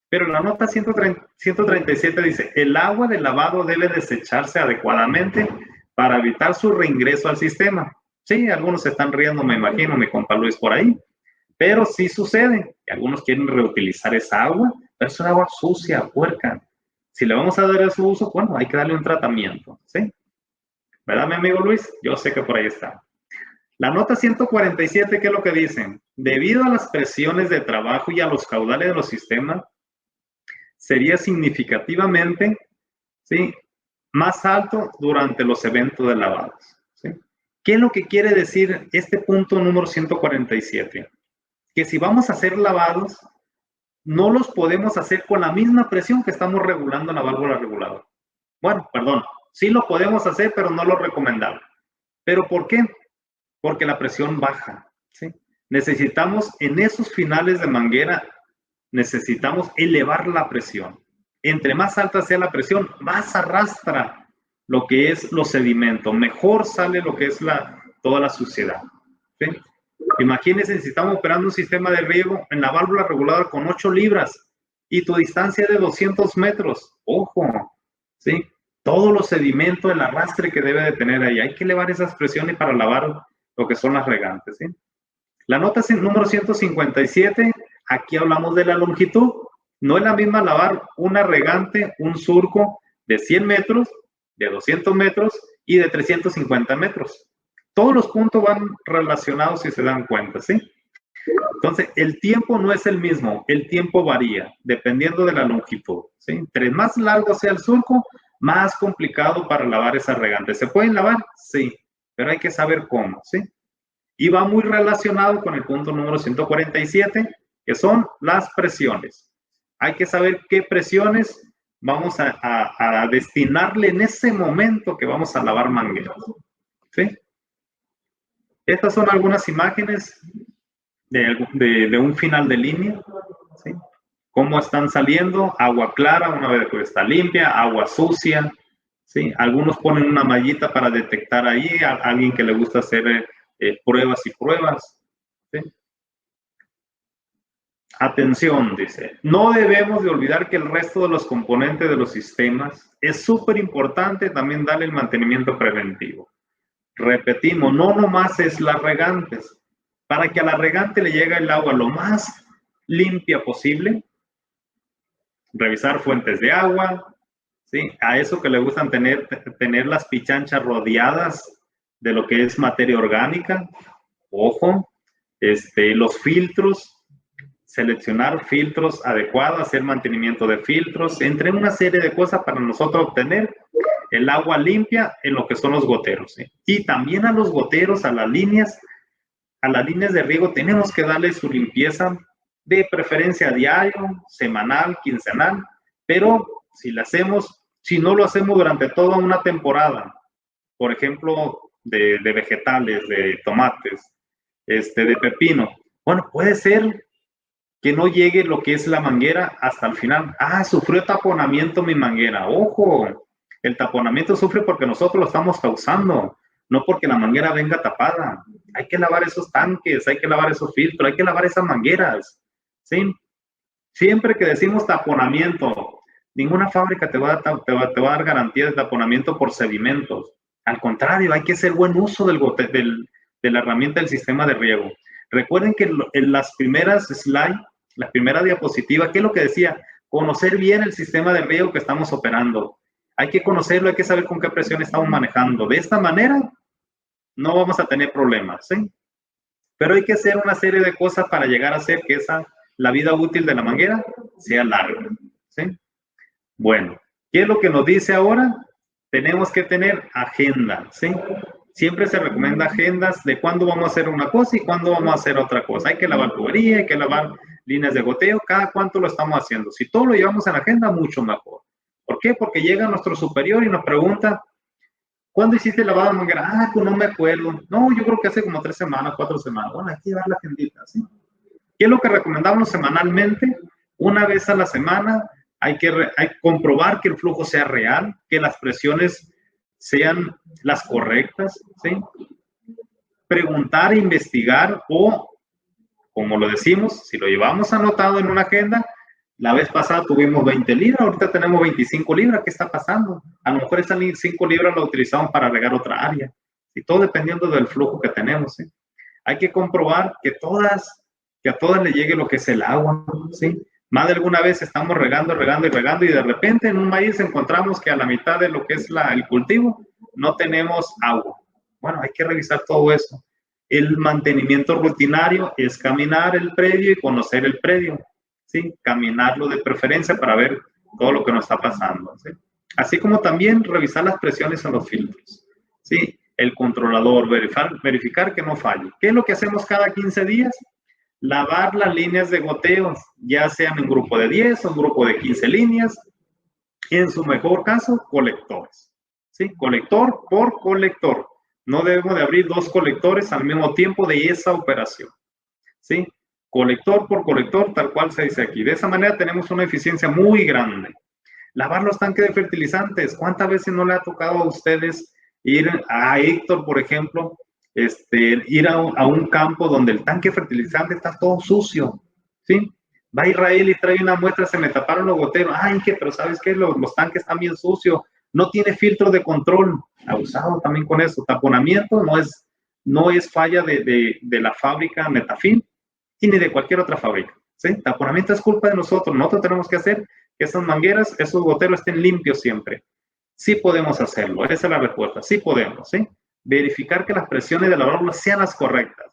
Pero la nota 137 dice, el agua de lavado debe desecharse adecuadamente para evitar su reingreso al sistema. Sí, algunos se están riendo, me imagino, mi compa Luis por ahí, pero sí sucede que algunos quieren reutilizar esa agua, pero es agua sucia, puerca. Si le vamos a dar ese uso, bueno, hay que darle un tratamiento, ¿sí? ¿Verdad, mi amigo Luis? Yo sé que por ahí está. La nota 147, ¿qué es lo que dicen? Debido a las presiones de trabajo y a los caudales de los sistemas, sería significativamente, ¿sí?, más alto durante los eventos de lavados, ¿sí? ¿Qué es lo que quiere decir este punto número 147? Que si vamos a hacer lavados, no los podemos hacer con la misma presión que estamos regulando la válvula reguladora. Bueno, perdón, sí lo podemos hacer, pero no lo recomendable. ¿Pero por qué? porque la presión baja, ¿sí? Necesitamos en esos finales de manguera, necesitamos elevar la presión. Entre más alta sea la presión, más arrastra lo que es los sedimentos, mejor sale lo que es toda la suciedad, ¿sí? Imagínense si estamos operando un sistema de riego en la válvula reguladora con 8 libras y tu distancia es de 200 metros. Ojo, ¿sí? Todos los sedimentos, el arrastre que debe de tener ahí. Hay que elevar esas presiones para lavar lo que son las regantes, ¿sí? La nota número 157, aquí hablamos de la longitud. No es la misma lavar una regante, un surco de 100 metros, de 200 metros y de 350 metros. Todos los puntos van relacionados si se dan cuenta, ¿sí? Entonces, el tiempo no es el mismo, el tiempo varía dependiendo de la longitud, ¿sí? Entre más largo sea el surco, más complicado para lavar esas regantes. ¿Se pueden lavar? Sí, pero hay que saber cómo, ¿sí? Y va muy relacionado con el punto número 147, que son las presiones. Hay que saber qué presiones vamos a destinarle en ese momento que vamos a lavar mangueras, ¿sí? Estas son algunas imágenes de un final de línea, ¿sí? Cómo están saliendo, agua clara una vez que está limpia, agua sucia, ¿sí? Algunos ponen una mallita para detectar ahí a alguien que le gusta hacer pruebas y pruebas, ¿sí? Atención, dice, no debemos de olvidar que el resto de los componentes de los sistemas es súper importante también darle el mantenimiento preventivo. Repetimos, no nomás es las regantes. Para que a la regante le llegue el agua lo más limpia posible, revisar fuentes de agua, ¿sí? A eso que le gustan tener las pichanchas rodeadas de lo que es materia orgánica, ojo, los filtros, seleccionar filtros adecuados, hacer mantenimiento de filtros, entre una serie de cosas para nosotros obtener el agua limpia en lo que son los goteros, ¿sí? Y también a los goteros, a las líneas de riego, tenemos que darle su limpieza de preferencia diario, semanal, quincenal, pero si no lo hacemos durante toda una temporada, por ejemplo, de vegetales, de tomates, de pepino, bueno, puede ser que no llegue lo que es la manguera hasta el final. Ah, sufrió taponamiento mi manguera. Ojo, el taponamiento sufre porque nosotros lo estamos causando, no porque la manguera venga tapada. Hay que lavar esos tanques, hay que lavar esos filtros, hay que lavar esas mangueras, ¿sí? Siempre que decimos taponamiento, ninguna fábrica te va a dar garantía de taponamiento por sedimentos. Al contrario, hay que hacer buen uso de la herramienta del sistema de riego. Recuerden que en las primeras slides, la primera diapositiva, ¿qué es lo que decía? Conocer bien el sistema de riego que estamos operando. Hay que conocerlo, hay que saber con qué presión estamos manejando. De esta manera, no vamos a tener problemas, ¿sí? Pero hay que hacer una serie de cosas para llegar a hacer que la vida útil de la manguera sea larga, ¿sí? Bueno, ¿qué es lo que nos dice ahora? Tenemos que tener agenda, ¿sí? Siempre se recomienda agendas de cuándo vamos a hacer una cosa y cuándo vamos a hacer otra cosa. Hay que lavar tubería, hay que lavar líneas de goteo, cada cuánto lo estamos haciendo. Si todo lo llevamos en la agenda, mucho mejor. ¿Por qué? Porque llega nuestro superior y nos pregunta, ¿cuándo hiciste el lavado de manguera? Ah, pues no me acuerdo. No, yo creo que hace como 3 semanas, 4 semanas. Bueno, hay que llevar la agendita, ¿sí? ¿Qué es lo que recomendamos semanalmente? Una vez a la semana hay que comprobar que el flujo sea real, que las presiones sean las correctas, ¿sí? Preguntar, investigar o, como lo decimos, si lo llevamos anotado en una agenda, la vez pasada tuvimos 20 libras, ahorita tenemos 25 libras, ¿qué está pasando? A lo mejor esas 5 libras las utilizamos para regar otra área, y todo dependiendo del flujo que tenemos, ¿sí? Hay que comprobar que a todas le llegue lo que es el agua, ¿sí? Más de alguna vez estamos regando y de repente en un maíz encontramos que a la mitad de lo que es el cultivo no tenemos agua. Bueno, hay que revisar todo eso. El mantenimiento rutinario es caminar el predio y conocer el predio, ¿sí? Caminarlo de preferencia para ver todo lo que nos está pasando, ¿sí? Así como también revisar las presiones en los filtros, ¿sí? El controlador, verificar que no falle. ¿Qué es lo que hacemos cada 15 días? Lavar las líneas de goteos, ya sean en grupo de 10 o un grupo de 15 líneas, y en su mejor caso, colectores, ¿sí? Colector por colector. No debemos de abrir 2 colectores al mismo tiempo de esa operación, ¿sí? Colector por colector, tal cual se dice aquí. De esa manera tenemos una eficiencia muy grande. Lavar los tanques de fertilizantes. ¿Cuántas veces no le ha tocado a ustedes ir a Héctor, por ejemplo, ir a un campo donde el tanque de fertilizante está todo sucio? ¿Sí? Va Israel y trae una muestra, se me taparon los goteros. Ay, pero ¿sabes qué? Los tanques están bien sucios. No tiene filtro de control. Abusado también con eso. Taponamiento no es falla de la fábrica Metafin y ni de cualquier otra fábrica. ¿Sí? Taponamiento es culpa de nosotros. Nosotros tenemos que hacer que esas mangueras, esos goteros estén limpios siempre. Sí podemos hacerlo, esa es la respuesta, sí podemos, ¿sí? Verificar que las presiones de la válvula sean las correctas.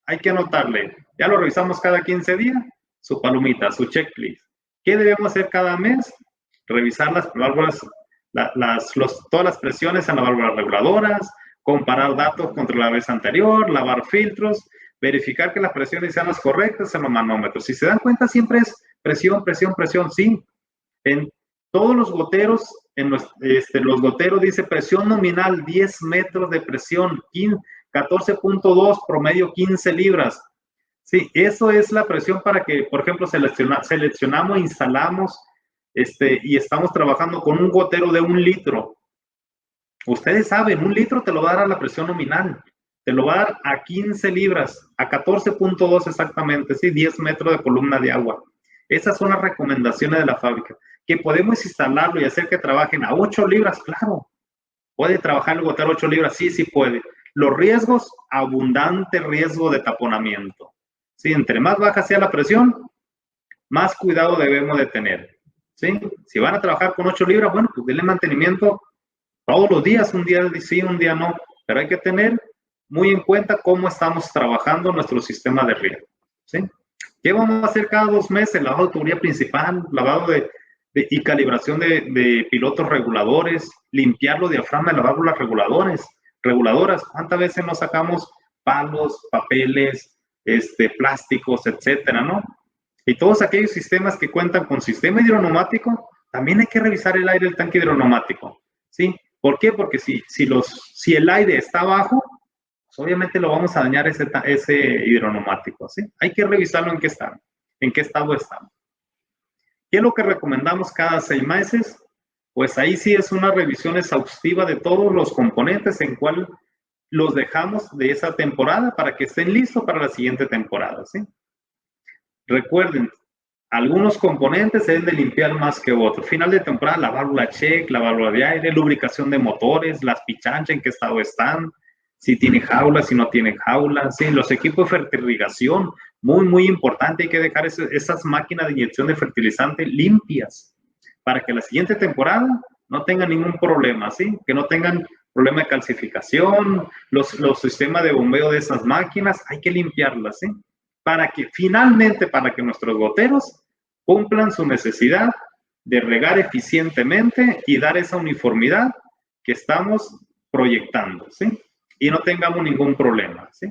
Hay que anotarle, ya lo revisamos cada 15 días, su palomita, su checklist. ¿Qué debemos hacer cada mes? Revisar las válvulas, todas las presiones en las válvulas reguladoras, comparar datos contra la vez anterior, lavar filtros, verificar que las presiones sean las correctas en los manómetros. Si se dan cuenta, siempre es presión, presión, presión, sí. En todos los goteros, los goteros dice presión nominal 10 metros de presión, 14.2, promedio 15 libras. Sí, eso es la presión para que, por ejemplo, seleccionamos, instalamos, y estamos trabajando con un gotero de 1 litro. Ustedes saben, 1 litro te lo va a dar a la presión nominal, te lo va a dar a 15 libras, a 14.2 exactamente, sí, 10 metros de columna de agua. Esas son las recomendaciones de la fábrica. Que podemos instalarlo y hacer que trabajen a 8 libras, claro. ¿Puede trabajar el gotero 8 libras? Sí, sí puede. Los riesgos, abundante riesgo de taponamiento. Sí, entre más baja sea la presión, más cuidado debemos de tener. ¿Sí? Si van a trabajar con 8 libras, bueno, pues denle mantenimiento todos los días, un día sí, un día no, pero hay que tener muy en cuenta cómo estamos trabajando nuestro sistema de riego. ¿Sí? ¿Qué vamos a hacer cada 2 meses? Lavado de tubería principal, lavado y calibración de pilotos reguladores, limpiar los diafragmas de las válvulas reguladoras. ¿Cuántas veces nos sacamos palos, papeles, plásticos, etcétera, ¿no? Y todos aquellos sistemas que cuentan con sistema hidroneumático, también hay que revisar el aire del tanque hidroneumático, ¿sí? ¿Por qué? Porque si el aire está bajo, pues obviamente lo vamos a dañar ese hidroneumático, ¿sí? Hay que revisarlo en qué estado está. ¿Qué es lo que recomendamos cada 6 meses? Pues ahí sí es una revisión exhaustiva de todos los componentes en cual los dejamos de esa temporada para que estén listos para la siguiente temporada, ¿sí? Recuerden, algunos componentes se deben de limpiar más que otros. Final de temporada, la válvula check, la válvula de aire, lubricación de motores, las pichanchas, en qué estado están, si tiene jaula, si no tiene jaula, ¿sí? Los equipos de fertirrigación, muy, muy importante, hay que dejar esas máquinas de inyección de fertilizante limpias para que la siguiente temporada no tengan ningún problema, ¿sí? Que no tengan problema de calcificación, los sistemas de bombeo de esas máquinas, hay que limpiarlas, ¿sí? Para que nuestros goteros cumplan su necesidad de regar eficientemente y dar esa uniformidad que estamos proyectando, ¿sí? Y no tengamos ningún problema, ¿sí?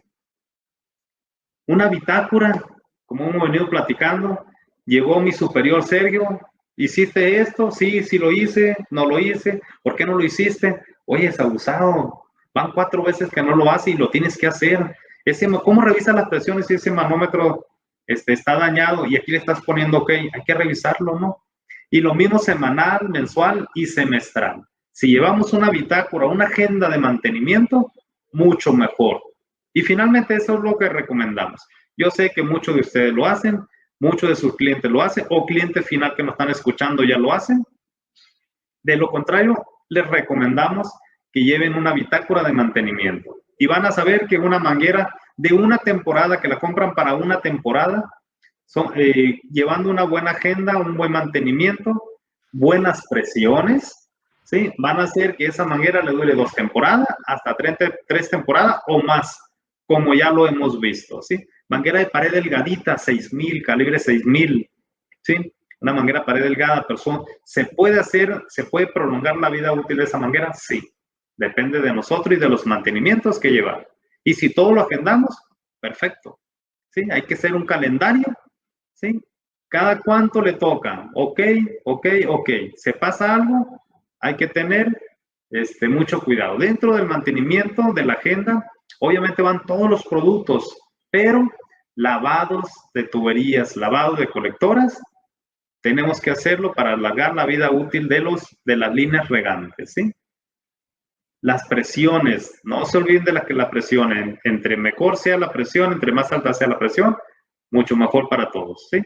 Una bitácora, como hemos venido platicando, llegó mi superior Sergio, ¿hiciste esto? Sí, sí lo hice, no lo hice, ¿por qué no lo hiciste? Oye, es abusado, van 4 veces que no lo hace y lo tienes que hacer. ¿Cómo revisas las presiones si ese manómetro está dañado y aquí le estás poniendo OK? Hay que revisarlo, ¿no? Y lo mismo semanal, mensual y semestral. Si llevamos una bitácora, una agenda de mantenimiento, mucho mejor. Y finalmente eso es lo que recomendamos. Yo sé que muchos de ustedes lo hacen, muchos de sus clientes lo hacen o cliente final que nos están escuchando ya lo hacen. De lo contrario, les recomendamos que lleven una bitácora de mantenimiento y van a saber que una manguera de una temporada, que la compran para una temporada, llevando una buena agenda, un buen mantenimiento, buenas presiones, ¿sí? Van a hacer que esa manguera le dure 2 temporadas, hasta 3 temporadas o más, como ya lo hemos visto, ¿sí? Manguera de pared delgadita, 6000, calibre 6000, ¿sí? Una manguera pared delgada, pero ¿se puede prolongar la vida útil de esa manguera? Sí. Depende de nosotros y de los mantenimientos que llevar. Y si todo lo agendamos, perfecto. ¿Sí? Hay que hacer un calendario, ¿sí? Cada cuánto le toca. OK. ¿Se pasa algo? Hay que tener mucho cuidado. Dentro del mantenimiento de la agenda, obviamente van todos los productos, pero lavados de tuberías, lavados de colectoras, tenemos que hacerlo para alargar la vida útil de las líneas regantes, ¿sí? Las presiones, no se olviden de la presión, entre mejor sea la presión, entre más alta sea la presión, mucho mejor para todos, ¿sí?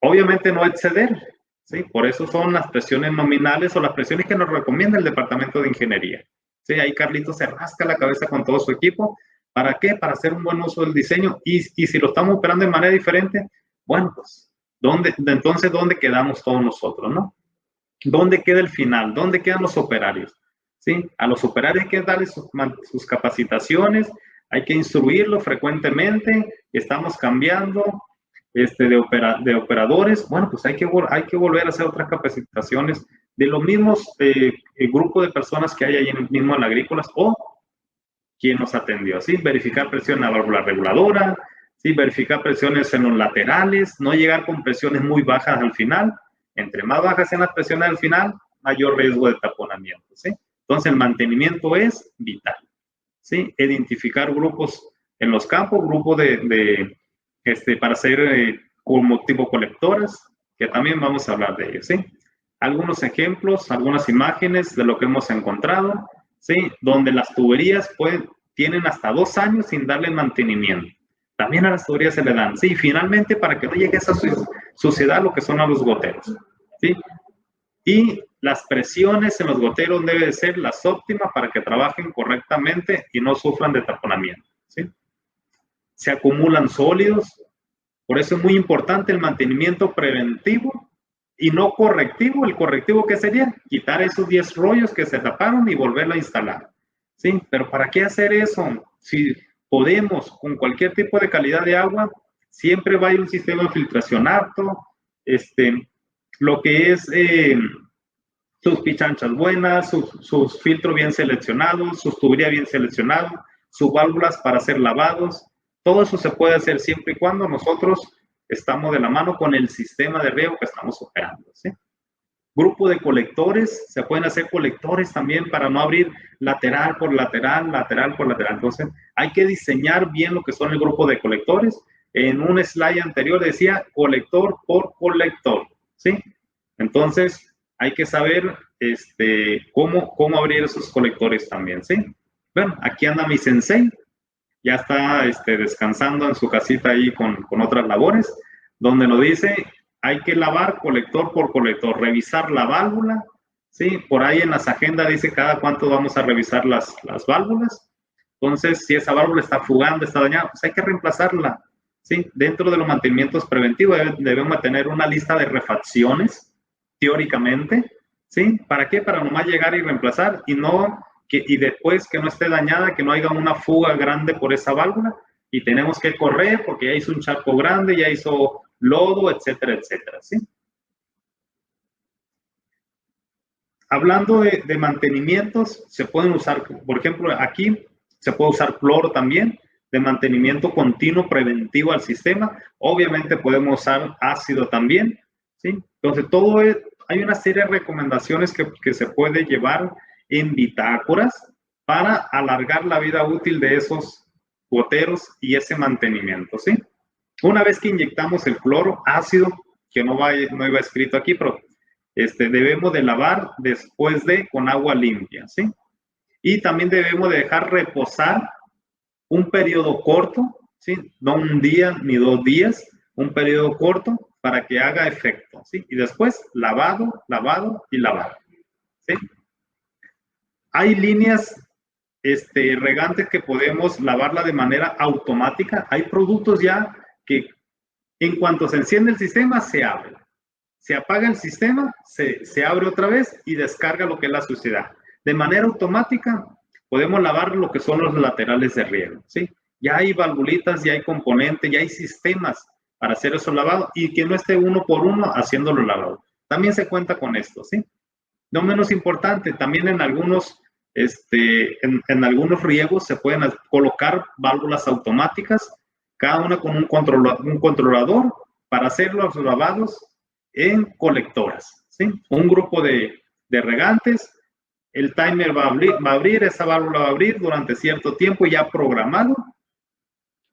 Obviamente no exceder, ¿sí? Por eso son las presiones nominales o las presiones que nos recomienda el Departamento de Ingeniería. ¿Sí? Ahí Carlitos se rasca la cabeza con todo su equipo. ¿Para qué? Para hacer un buen uso del diseño. Y si lo estamos operando de manera diferente, bueno, pues, entonces, ¿dónde quedamos todos nosotros, no? ¿Dónde queda el final? ¿Dónde quedan los operarios? ¿Sí? A los operarios hay que darles sus capacitaciones, hay que instruirlos frecuentemente, estamos cambiando de operadores. Bueno, pues hay que volver a hacer otras capacitaciones de los mismos grupos de personas que hay ahí mismo en agrícolas o quien nos atendió, ¿sí? Verificar presión en la válvula reguladora, ¿sí? Verificar presiones en los laterales, no llegar con presiones muy bajas al final. Entre más bajas sean las presiones al final, mayor riesgo de taponamiento, ¿sí? Entonces, el mantenimiento es vital, ¿sí? Identificar grupos en los campos, grupos para hacer como tipo colectoras, que también vamos a hablar de ellos, ¿sí? Algunos ejemplos, algunas imágenes de lo que hemos encontrado, ¿sí? Donde las tuberías tienen hasta 2 años sin darle mantenimiento. También a las tuberías se le dan, sí, finalmente para que no llegue esa suciedad lo que son a los goteros, ¿sí? Y las presiones en los goteros deben de ser las óptimas para que trabajen correctamente y no sufran de taponamiento, ¿sí? Se acumulan sólidos, por eso es muy importante el mantenimiento preventivo y no correctivo. El correctivo, ¿qué sería? Quitar esos 10 rollos que se taparon y volverlo a instalar, ¿sí? Pero ¿para qué hacer eso? Si podemos, con cualquier tipo de calidad de agua, siempre va a ir un sistema de filtración apto, lo que es sus pichanchas buenas, sus filtros bien seleccionados, sus tuberías bien seleccionadas, sus válvulas para hacer lavados. Todo eso se puede hacer siempre y cuando nosotros estamos de la mano con el sistema de riego que estamos operando, ¿sí? Grupo de colectores, se pueden hacer colectores también para no abrir lateral por lateral, lateral por lateral. Entonces, hay que diseñar bien lo que son el grupo de colectores. En un slide anterior decía colector por colector, ¿sí? Entonces, hay que saber cómo abrir esos colectores también, ¿sí? Bueno, aquí anda mi sensei, ya está descansando en su casita ahí con otras labores, donde nos dice, hay que lavar colector por colector, revisar la válvula, ¿sí? Por ahí en las agendas dice cada cuánto vamos a revisar las válvulas. Entonces, si esa válvula está fugando, está dañada, pues hay que reemplazarla, ¿sí? Dentro de los mantenimientos preventivos debemos tener una lista de refacciones, teóricamente, ¿sí? ¿Para qué? Para nomás llegar y reemplazar y después que no esté dañada, que no haya una fuga grande por esa válvula y tenemos que correr porque ya hizo un charco grande, ya hizo lodo, etcétera, etcétera, ¿sí? Hablando de mantenimientos, se pueden usar, por ejemplo, aquí se puede usar cloro también, de mantenimiento continuo preventivo al sistema. Obviamente podemos usar ácido también, ¿sí? Entonces, hay una serie de recomendaciones que se puede llevar en bitácoras para alargar la vida útil de esos goteros y ese mantenimiento, ¿sí? Una vez que inyectamos el cloro ácido, que no iba escrito aquí, pero debemos de lavar después con agua limpia, ¿sí? Y también debemos de dejar reposar un periodo corto, ¿sí? No un día ni 2 días, un periodo corto para que haga efecto, ¿sí? Y después lavado, lavado y lavado, ¿sí? Hay líneas regantes que podemos lavarla de manera automática. Hay productos ya que en cuanto se enciende el sistema, se abre. Se apaga el sistema, se abre otra vez y descarga lo que es la suciedad. De manera automática, podemos lavar lo que son los laterales de riego, ¿sí? Ya hay valvulitas, ya hay componentes, ya hay sistemas para hacer esos lavados y que no esté uno por uno haciendo los lavados. También se cuenta con esto, ¿sí? No menos importante, también en algunos riegos se pueden colocar válvulas automáticas, cada una con un controlador para hacer los lavados en colectoras, ¿sí? Un grupo de regantes El timer va a abrir, esa válvula va a abrir durante cierto tiempo ya programado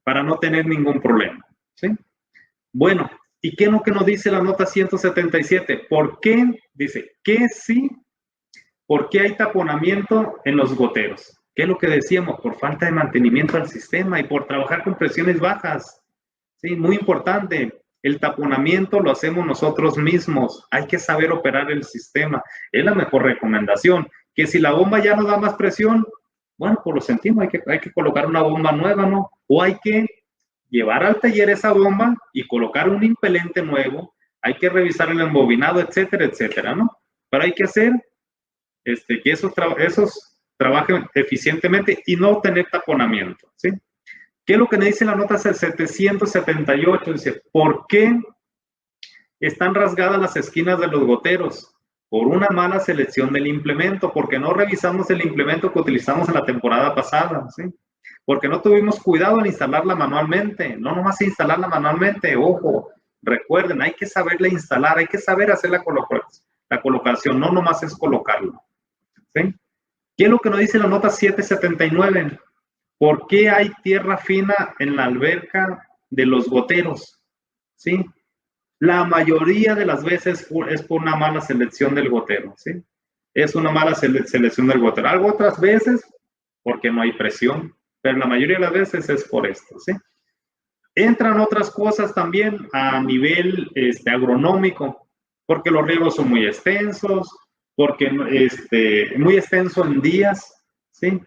para no tener ningún problema, ¿sí? Bueno, ¿y qué es lo que nos dice la nota 177? ¿Por qué? Dice, ¿qué sí? ¿Por qué hay taponamiento en los goteros? ¿Qué es lo que decíamos? Por falta de mantenimiento del sistema y por trabajar con presiones bajas. Sí, muy importante. El taponamiento lo hacemos nosotros mismos. Hay que saber operar el sistema. Es la mejor recomendación. Que si la bomba ya no da más presión, bueno, pues lo sentimos, hay que colocar una bomba nueva, ¿no? O hay que llevar al taller esa bomba y colocar un impelente nuevo. Hay que revisar el embobinado, etcétera, etcétera, ¿no? Pero hay que hacer que esos trabajen eficientemente y no tener taponamiento, ¿sí? ¿Qué es lo que me dice la nota 778? Dice, ¿por qué están rasgadas las esquinas de los goteros? Por una mala selección del implemento, porque no revisamos el implemento que utilizamos en la temporada pasada, ¿sí? Porque no tuvimos cuidado en instalarla manualmente, no nomás instalarla manualmente, ojo, recuerden, hay que saberla instalar, hay que saber hacer la colocación, no nomás es colocarlo, ¿sí? ¿Qué es lo que nos dice la nota 779? ¿Por qué hay tierra fina en la alberca de los goteros? ¿Sí? La mayoría de las veces es por una mala selección del gotero, ¿sí? Es una mala selección del gotero. Algo otras veces porque no hay presión, pero la mayoría de las veces es por esto, ¿sí? Entran otras cosas también a nivel agronómico, porque los riegos son muy extensos, porque muy extenso en días, ¿sí?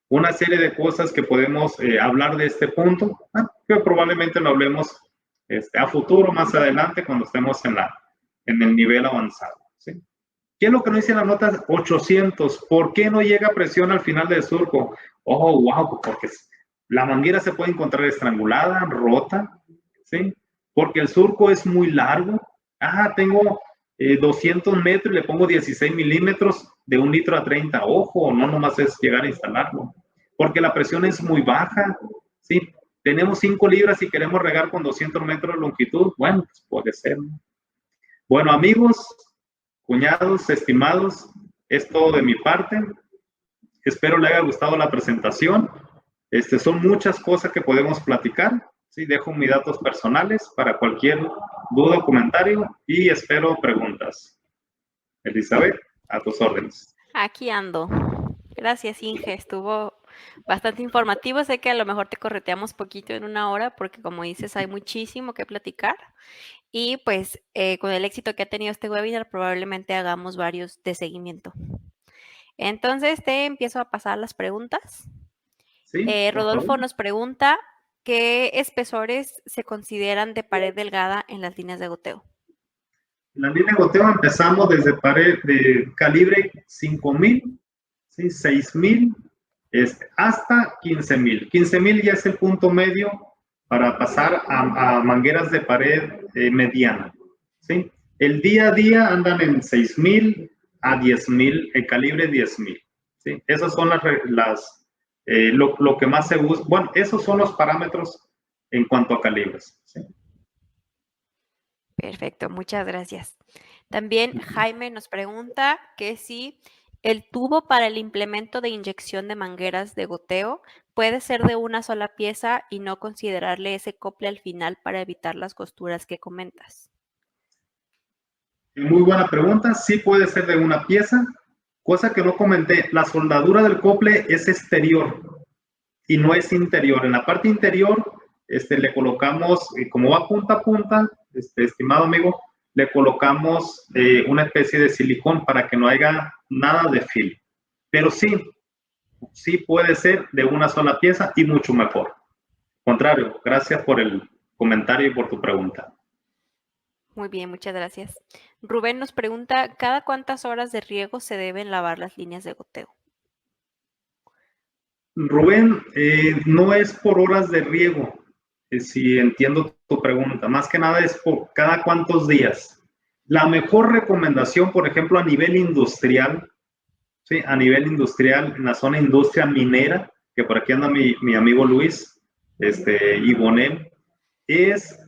Una serie de cosas que podemos hablar de este punto, que probablemente lo hablemos a futuro, más adelante, cuando estemos en el nivel avanzado, ¿sí? ¿Qué es lo que nos dice la nota 800? ¿Por qué no llega presión al final del surco? Oh, wow, porque la manguera se puede encontrar estrangulada, rota, ¿sí? Porque el surco es muy largo. Tengo 200 metros y le pongo 16 milímetros de 1 litro a 30. Ojo, no nomás es llegar a instalarlo. Porque la presión es muy baja, ¿sí? Tenemos 5 libras y queremos regar con 200 metros de longitud. Bueno, pues puede ser, ¿no? Bueno, amigos, cuñados, estimados, es todo de mi parte. Espero le haya gustado la presentación. Son muchas cosas que podemos platicar. Sí, dejo mis datos personales para cualquier duda o comentario y espero preguntas. Elizabeth, a tus órdenes. Aquí ando. Gracias, Inge. Estuvo bastante informativo. Sé que a lo mejor te correteamos poquito en una hora porque, como dices, hay muchísimo que platicar. Y pues con el éxito que ha tenido este webinar, probablemente hagamos varios de seguimiento. Entonces te empiezo a pasar las preguntas. Sí, Rodolfo nos pregunta, ¿qué espesores se consideran de pared delgada en las líneas de goteo? En la línea de goteo empezamos desde pared de calibre 5000, ¿sí? 6000, hasta 15000. 15000 ya es el punto medio para pasar a mangueras de pared mediana, ¿sí? El día a día andan en 6000 a 10000, el calibre 10000, ¿sí? Esas son lo que más se usa. Bueno, esos son los parámetros en cuanto a calibres, ¿sí? Perfecto, muchas gracias. También Jaime nos pregunta que si el tubo para el implemento de inyección de mangueras de goteo puede ser de una sola pieza y no considerarle ese cople al final para evitar las costuras que comentas. Muy buena pregunta. Sí puede ser de una pieza, cosa que no comenté. La soldadura del cople es exterior y no es interior. En la parte interior le colocamos, como va punta a punta, estimado amigo, le colocamos una especie de silicón para que no haya nada de filo. Pero sí puede ser de una sola pieza y mucho mejor. Contrario, gracias por el comentario y por tu pregunta. Muy bien, muchas gracias. Rubén nos pregunta, ¿cada cuántas horas de riego se deben lavar las líneas de goteo? Rubén, no es por horas de riego, si entiendo tu pregunta, más que nada es por cada cuántos días. La mejor recomendación, por ejemplo, a nivel industrial, ¿sí? A nivel industrial, en la zona industria minera, que por aquí anda mi amigo Luis, Ivonel, es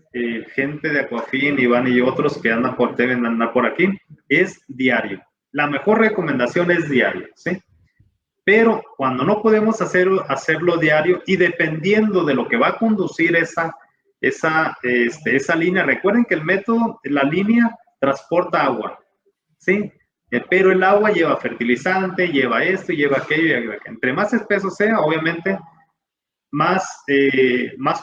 gente de Aquafin, Iván y otros que andan deben andar por aquí, es diario. La mejor recomendación es diario, ¿sí? Pero cuando no podemos hacerlo diario y dependiendo de lo que va a conducir esa línea, recuerden que el método, la línea transporta agua, ¿sí? Pero el agua lleva fertilizante, lleva esto, lleva aquello, lleva aquello. Entre más espeso sea, obviamente, más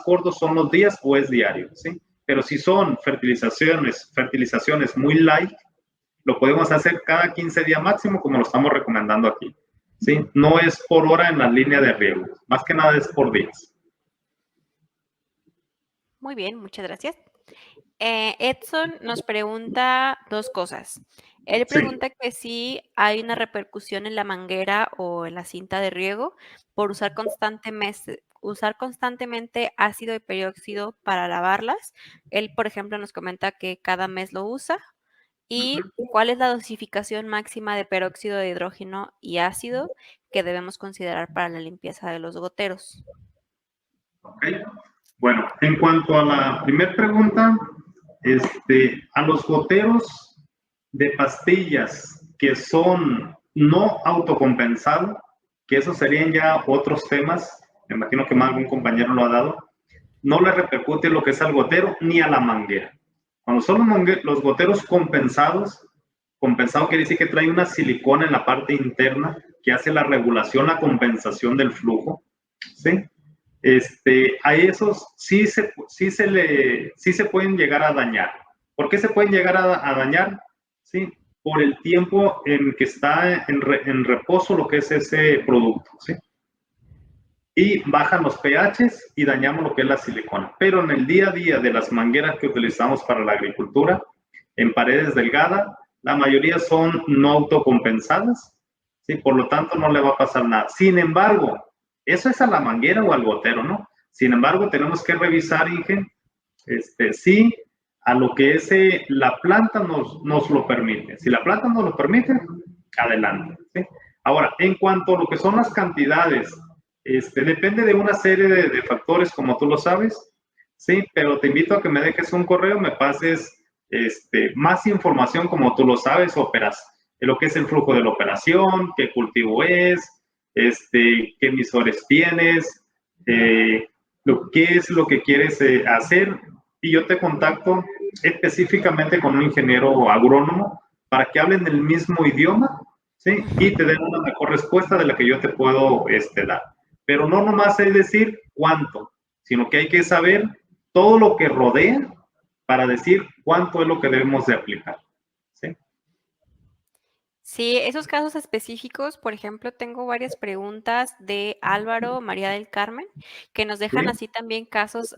cortos son los días o es diario, ¿sí? Pero si son fertilizaciones muy light, lo podemos hacer cada 15 días máximo, como lo estamos recomendando aquí, ¿sí? No es por hora en la línea de riego, más que nada es por días. Muy bien, muchas gracias. Edson nos pregunta dos cosas. Él Sí. pregunta que si hay una repercusión en la manguera o en la cinta de riego por usar constantemente ácido de perióxido para lavarlas. Él, por ejemplo, nos comenta que cada mes lo usa. ¿Y cuál es la dosificación máxima de peróxido de hidrógeno y ácido que debemos considerar para la limpieza de los goteros? Okay. Bueno, en cuanto a la primera pregunta, a los goteros de pastillas que son no autocompensados, que esos serían ya otros temas, me imagino que más algún compañero lo ha dado, no le repercute lo que es al gotero ni a la manguera. Cuando son los goteros compensados, compensado quiere decir que trae una silicona en la parte interna que hace la regulación, la compensación del flujo, ¿sí? A esos sí se pueden llegar a dañar. ¿Por qué se pueden llegar a dañar? ¿Sí? Por el tiempo en que está en reposo lo que es ese producto, ¿sí? Y bajan los pHs y dañamos lo que es la silicona. Pero en el día a día de las mangueras que utilizamos para la agricultura, en paredes delgadas, la mayoría son no autocompensadas, ¿sí? Por lo tanto no le va a pasar nada. Sin embargo, eso es a la manguera o al gotero, ¿no? Sin embargo, tenemos que revisar, Inge, si a lo que es la planta nos lo permite. Si la planta nos lo permite, adelante, ¿sí? Ahora, en cuanto a lo que son las cantidades, depende de una serie de factores, como tú lo sabes, sí, pero te invito a que me dejes un correo, me pases más información, como tú lo sabes, lo que es el flujo de la operación, qué cultivo es, qué emisores tienes, qué es lo que quieres hacer, y yo te contacto específicamente con un ingeniero agrónomo para que hablen el mismo idioma, ¿sí? Y te den una mejor respuesta de la que yo te puedo dar. Pero no nomás es decir cuánto, sino que hay que saber todo lo que rodea para decir cuánto es lo que debemos de aplicar, ¿sí? Sí, esos casos específicos, por ejemplo, tengo varias preguntas de Álvaro María del Carmen, que nos dejan ¿Sí? así también casos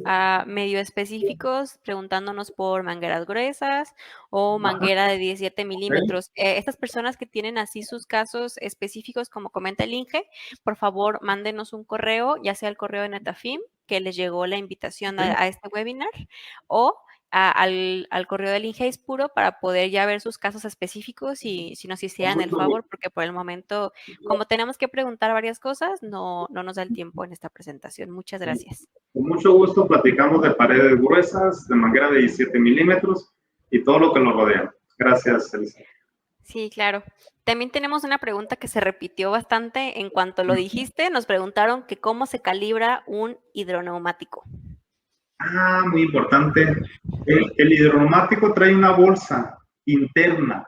medio específicos, preguntándonos por mangueras gruesas o Ajá, manguera de 17 ok. milímetros. Estas personas que tienen así sus casos específicos, como comenta el Inge, por favor, mándenos un correo, ya sea el correo de Netafim, que les llegó la invitación Sí. a este webinar, o al correo del INGEIS puro para poder ya ver sus casos específicos y si nos Con hicieran el mucho favor, gusto. porque por el momento, como tenemos que preguntar varias cosas, no nos da el tiempo en esta presentación. Muchas gracias. Con mucho gusto platicamos de paredes gruesas, de manguera de 17 milímetros y todo lo que lo rodea. Gracias, Elisa. Sí, claro. También tenemos una pregunta que se repitió bastante en cuanto lo dijiste. Nos preguntaron que cómo se calibra un hidroneumático. Muy importante. El hidroneumático trae una bolsa interna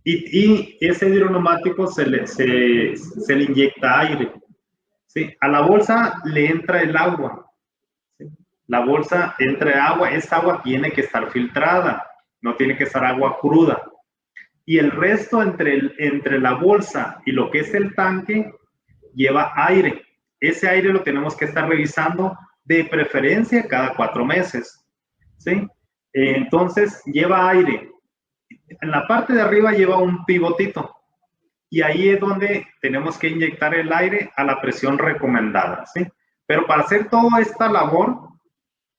y ese hidroneumático se le inyecta aire, ¿sí? A la bolsa le entra el agua, ¿sí? La bolsa entra agua, esa agua tiene que estar filtrada, no tiene que estar agua cruda. Y el resto entre la bolsa y lo que es el tanque lleva aire. Ese aire lo tenemos que estar revisando de preferencia cada 4 meses, ¿sí? Entonces lleva aire. En la parte de arriba lleva un pivotito y ahí es donde tenemos que inyectar el aire a la presión recomendada, ¿sí? Pero para hacer toda esta labor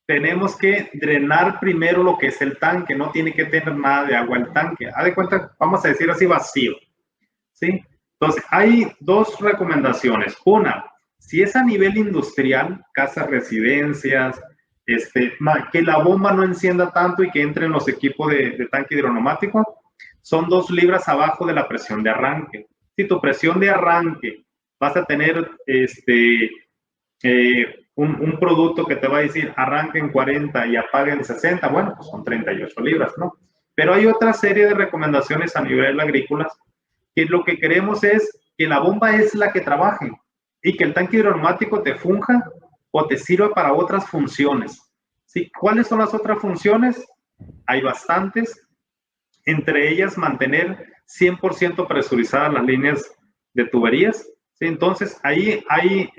tenemos que drenar primero lo que es el tanque, no tiene que tener nada de agua el tanque. Haz de cuenta, vamos a decir así, vacío, ¿sí? Entonces, hay dos recomendaciones. Una, si es a nivel industrial, casas, residencias, que la bomba no encienda tanto y que entren los equipos de tanque hidroneumático, son 2 libras abajo de la presión de arranque. Si tu presión de arranque vas a tener un producto que te va a decir arranque en 40 y apague en 60, bueno, pues son 38 libras, ¿no? Pero hay otra serie de recomendaciones a nivel agrícola que lo que queremos es que la bomba es la que trabaje y que el tanque hidroneumático te funja o te sirva para otras funciones. ¿Sí? ¿Cuáles son las otras funciones? Hay bastantes, entre ellas mantener 100% presurizadas las líneas de tuberías. ¿Sí? Entonces, ahí hay,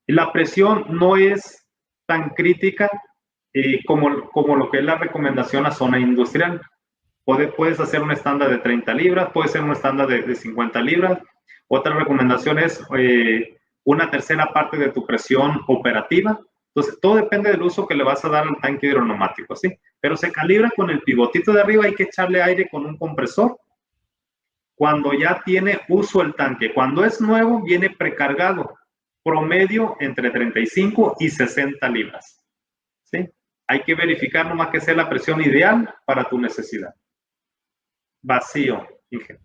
la presión no es tan crítica como lo que es la recomendación a zona industrial. Puedes hacer un estándar de 30 libras, puede ser un estándar de 50 libras. Otra recomendación es una tercera parte de tu presión operativa. Entonces, todo depende del uso que le vas a dar al tanque hidroneumático, ¿sí? Pero se calibra con el pivotito de arriba, hay que echarle aire con un compresor. Cuando ya tiene uso el tanque, cuando es nuevo, viene precargado, promedio entre 35 y 60 libras, ¿sí? Hay que verificar nomás que sea la presión ideal para tu necesidad. Vacío, Inge.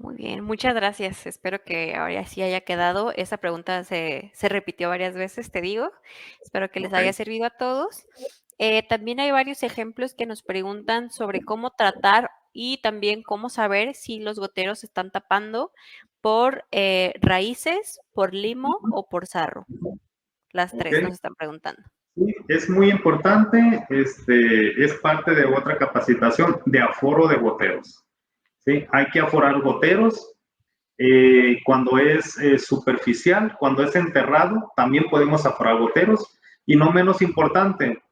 Muy bien, muchas gracias. Espero que ahora sí haya quedado. Esa pregunta se repitió varias veces, te digo. Espero que les haya servido a todos. También hay varios ejemplos que nos preguntan sobre cómo tratar y también cómo saber si los goteros se están tapando por raíces, por limo o por sarro. Las tres nos están preguntando. Sí, es muy importante, es parte de otra capacitación de aforo de goteros. ¿Sí? Hay que aforar goteros. Cuando es superficial, cuando es enterrado, también podemos aforar goteros. Y no menos importante,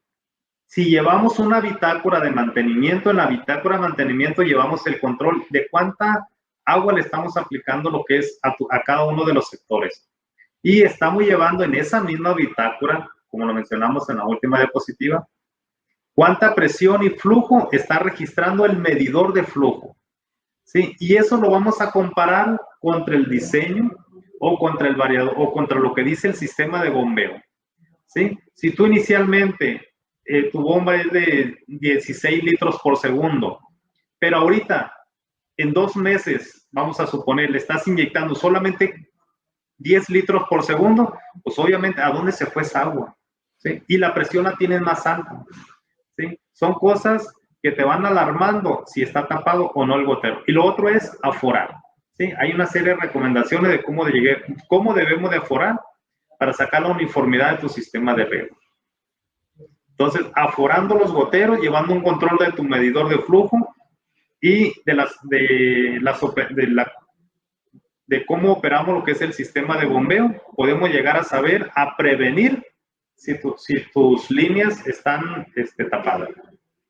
si llevamos una bitácora de mantenimiento, en la bitácora de mantenimiento llevamos el control de cuánta agua le estamos aplicando lo que es a cada uno de los sectores. Y estamos llevando en esa misma bitácora, como lo mencionamos en la última diapositiva, cuánta presión y flujo está registrando el medidor de flujo. ¿Sí? Y eso lo vamos a comparar contra el diseño o contra el variador o contra lo que dice el sistema de bombeo. ¿Sí? Si tú inicialmente tu bomba es de 16 litros por segundo, pero ahorita en 2 meses, vamos a suponer, le estás inyectando solamente 10 litros por segundo, pues obviamente, ¿a dónde se fue esa agua? ¿Sí? Y la presión la tienes más alta. ¿Sí? Son cosas que te van alarmando si está tapado o no el gotero. Y lo otro es aforar. ¿Sí? Hay una serie de recomendaciones de cómo debemos de aforar para sacar la uniformidad de tu sistema de riego. Entonces, aforando los goteros, llevando un control de tu medidor de flujo y de cómo operamos lo que es el sistema de bombeo, podemos llegar a saber, a prevenir si tus líneas están tapadas.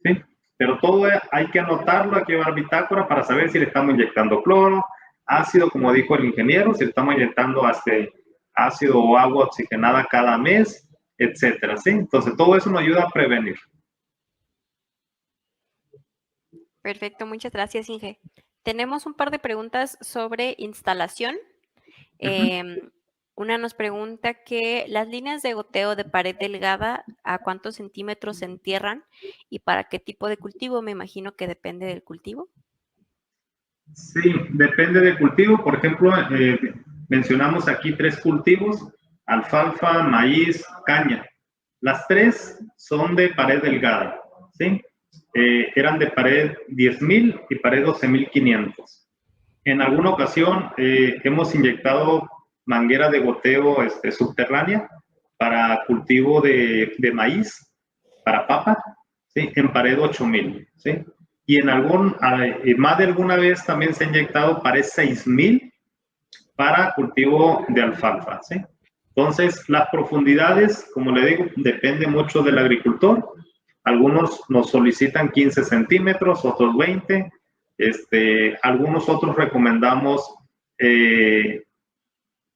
¿Sí? Pero todo hay que anotarlo, hay que llevar bitácora para saber si le estamos inyectando cloro, ácido, como dijo el ingeniero, si le estamos inyectando ácido o agua oxigenada cada mes, etcétera. ¿Sí? Entonces, todo eso nos ayuda a prevenir. Perfecto, muchas gracias, Inge. Tenemos un par de preguntas sobre instalación. Una nos pregunta que las líneas de goteo de pared delgada, ¿a cuántos centímetros se entierran y para qué tipo de cultivo? Me imagino que depende del cultivo. Sí, depende del cultivo. Por ejemplo, mencionamos aquí 3 cultivos: alfalfa, maíz, caña. Las 3 son de pared delgada, ¿sí? Eran de pared 10,000 y pared 12,500. En alguna ocasión hemos inyectado manguera de goteo subterránea para cultivo de maíz, para papa, ¿sí? En pared 8,000, ¿sí? Y más de alguna vez también se ha inyectado pared 6,000 para cultivo de alfalfa, ¿sí? Entonces, las profundidades, como le digo, depende mucho del agricultor. Algunos nos solicitan 15 centímetros, otros 20. Algunos otros recomendamos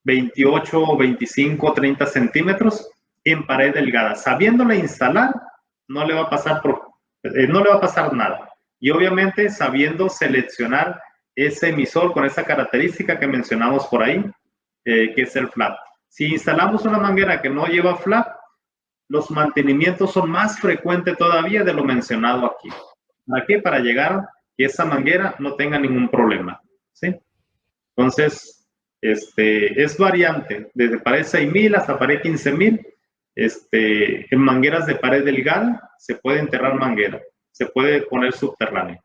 28, 25, 30 centímetros en pared delgada. Sabiéndole instalar, no le va a pasar nada. Y obviamente sabiendo seleccionar ese emisor con esa característica que mencionamos por ahí, que es el flap. Si instalamos una manguera que no lleva flap, los mantenimientos son más frecuentes todavía de lo mencionado aquí. ¿Para qué? Para llegar que esa manguera no tenga ningún problema, ¿sí? Entonces, es variante, desde pared 6,000 hasta pared 15,000. En mangueras de pared delgada se puede enterrar manguera, se puede poner subterráneo.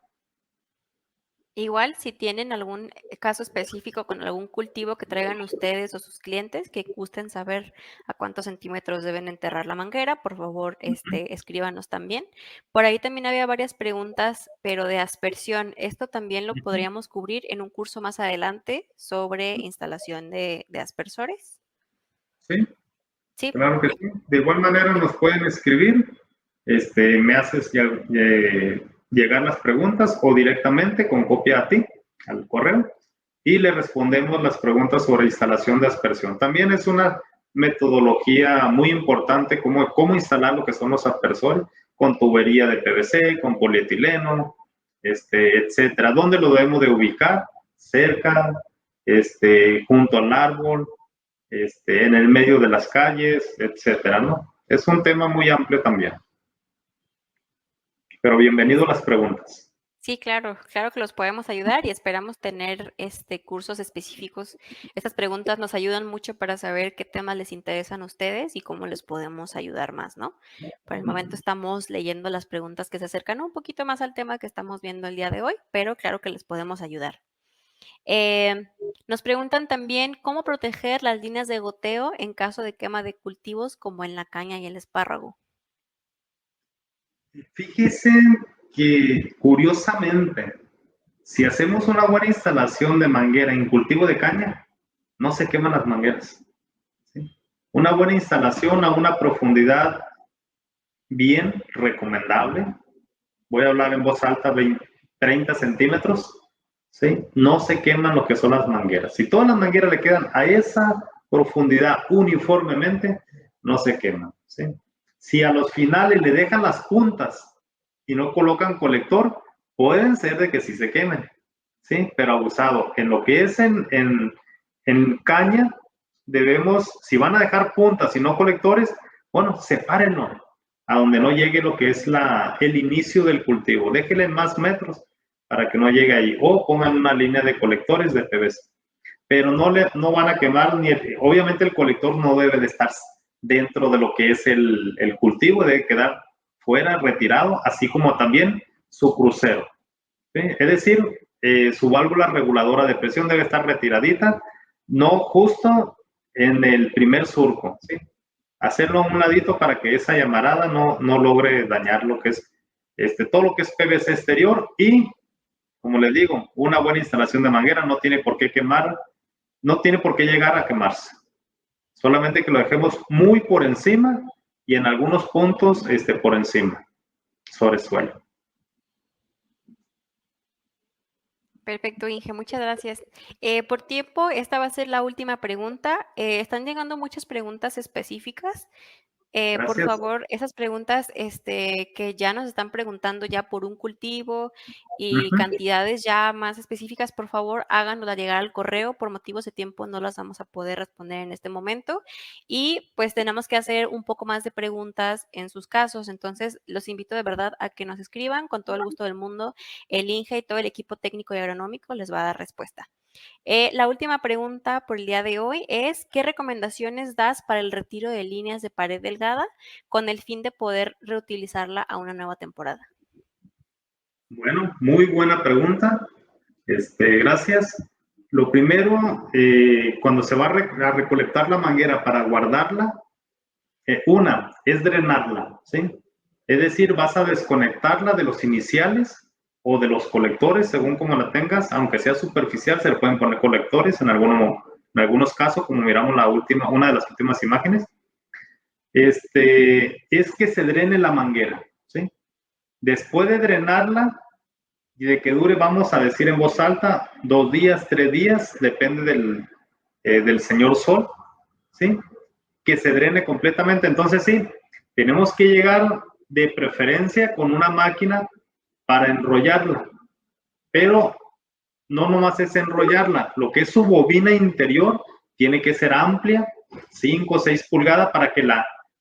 Igual, si tienen algún caso específico con algún cultivo que traigan ustedes o sus clientes que gusten saber a cuántos centímetros deben enterrar la manguera, por favor, escríbanos también. Por ahí también había varias preguntas, pero de aspersión. Esto también lo podríamos cubrir en un curso más adelante sobre instalación de aspersores. Sí, Sí, claro que bien. sí. De igual manera Ok. nos pueden escribir, me haces llegar las preguntas o directamente con copia a ti, al correo, y le respondemos las preguntas sobre instalación de aspersión. También es una metodología muy importante cómo instalar lo que son los aspersores con tubería de PVC, con polietileno, etcétera. ¿Dónde lo debemos de ubicar? Cerca, junto al árbol, en el medio de las calles, etcétera, ¿no? Es un tema muy amplio también. Pero bienvenido a las preguntas. Sí, claro, claro que los podemos ayudar y esperamos tener cursos específicos. Estas preguntas nos ayudan mucho para saber qué temas les interesan a ustedes y cómo les podemos ayudar más, ¿no? Por el momento estamos leyendo las preguntas que se acercan un poquito más al tema que estamos viendo el día de hoy, pero claro que les podemos ayudar. Eh, Nos preguntan también cómo proteger las líneas de goteo en caso de quema de cultivos como en la caña y el espárrago. Fíjese que curiosamente, si hacemos una buena instalación de manguera en cultivo de caña, no se queman las mangueras, ¿sí? Una buena instalación a una profundidad bien recomendable, voy a hablar en voz alta, 30 centímetros, ¿sí? No se queman lo que son las mangueras. Si todas las mangueras le quedan a esa profundidad uniformemente, no se queman, ¿sí? Si a los finales le dejan las puntas y no colocan colector, pueden ser de que sí se quemen, ¿sí? Pero abusado. En lo que es en caña, debemos, si van a dejar puntas y no colectores, bueno, sepárenlo a donde no llegue lo que es el inicio del cultivo. Déjenle más metros para que no llegue ahí. O pongan una línea de colectores de PVC. Pero no van a quemar, obviamente el colector no debe de estar dentro de lo que es el cultivo, debe quedar fuera, retirado, así como también su crucero, ¿sí? Es decir, su válvula reguladora de presión debe estar retiradita, no justo en el primer surco, ¿sí? Hacerlo a un ladito para que esa llamarada no logre dañar lo que es todo lo que es PVC exterior. Y como les digo, una buena instalación de manguera no tiene por qué quemar, no tiene por qué llegar a quemarse, solamente que lo dejemos muy por encima y en algunos puntos por encima, sobre suelo. Perfecto, Inge, muchas gracias. Por tiempo, esta va a ser la última pregunta. Están llegando muchas preguntas específicas. Por Gracias. favor, esas preguntas que ya nos están preguntando ya por un cultivo y cantidades ya más específicas, por favor, háganoslas llegar al correo. Por motivos de tiempo no las vamos a poder responder en este momento. Y pues tenemos que hacer un poco más de preguntas en sus casos. Entonces, los invito de verdad a que nos escriban con todo el gusto del mundo. El INGE y todo el equipo técnico y agronómico les va a dar respuesta. La última pregunta por el día de hoy es, ¿qué recomendaciones das para el retiro de líneas de pared delgada con el fin de poder reutilizarla a una nueva temporada? Bueno, muy buena pregunta. Gracias. Lo primero, cuando se va a recolectar la manguera para guardarla, una es drenarla, ¿sí? Es decir, vas a desconectarla de los iniciales o de los colectores, según como la tengas, aunque sea superficial, se le pueden poner colectores en algunos casos, como miramos una de las últimas imágenes. Es que se drene la manguera, ¿sí? Después de drenarla y de que dure, vamos a decir en voz alta, 2 días, 3 días, depende del señor sol, ¿sí? Que se drene completamente. Entonces, sí, tenemos que llegar de preferencia con una máquina para enrollarla, pero no nomás es enrollarla, lo que es su bobina interior tiene que ser amplia, 5 o 6 pulgadas, para que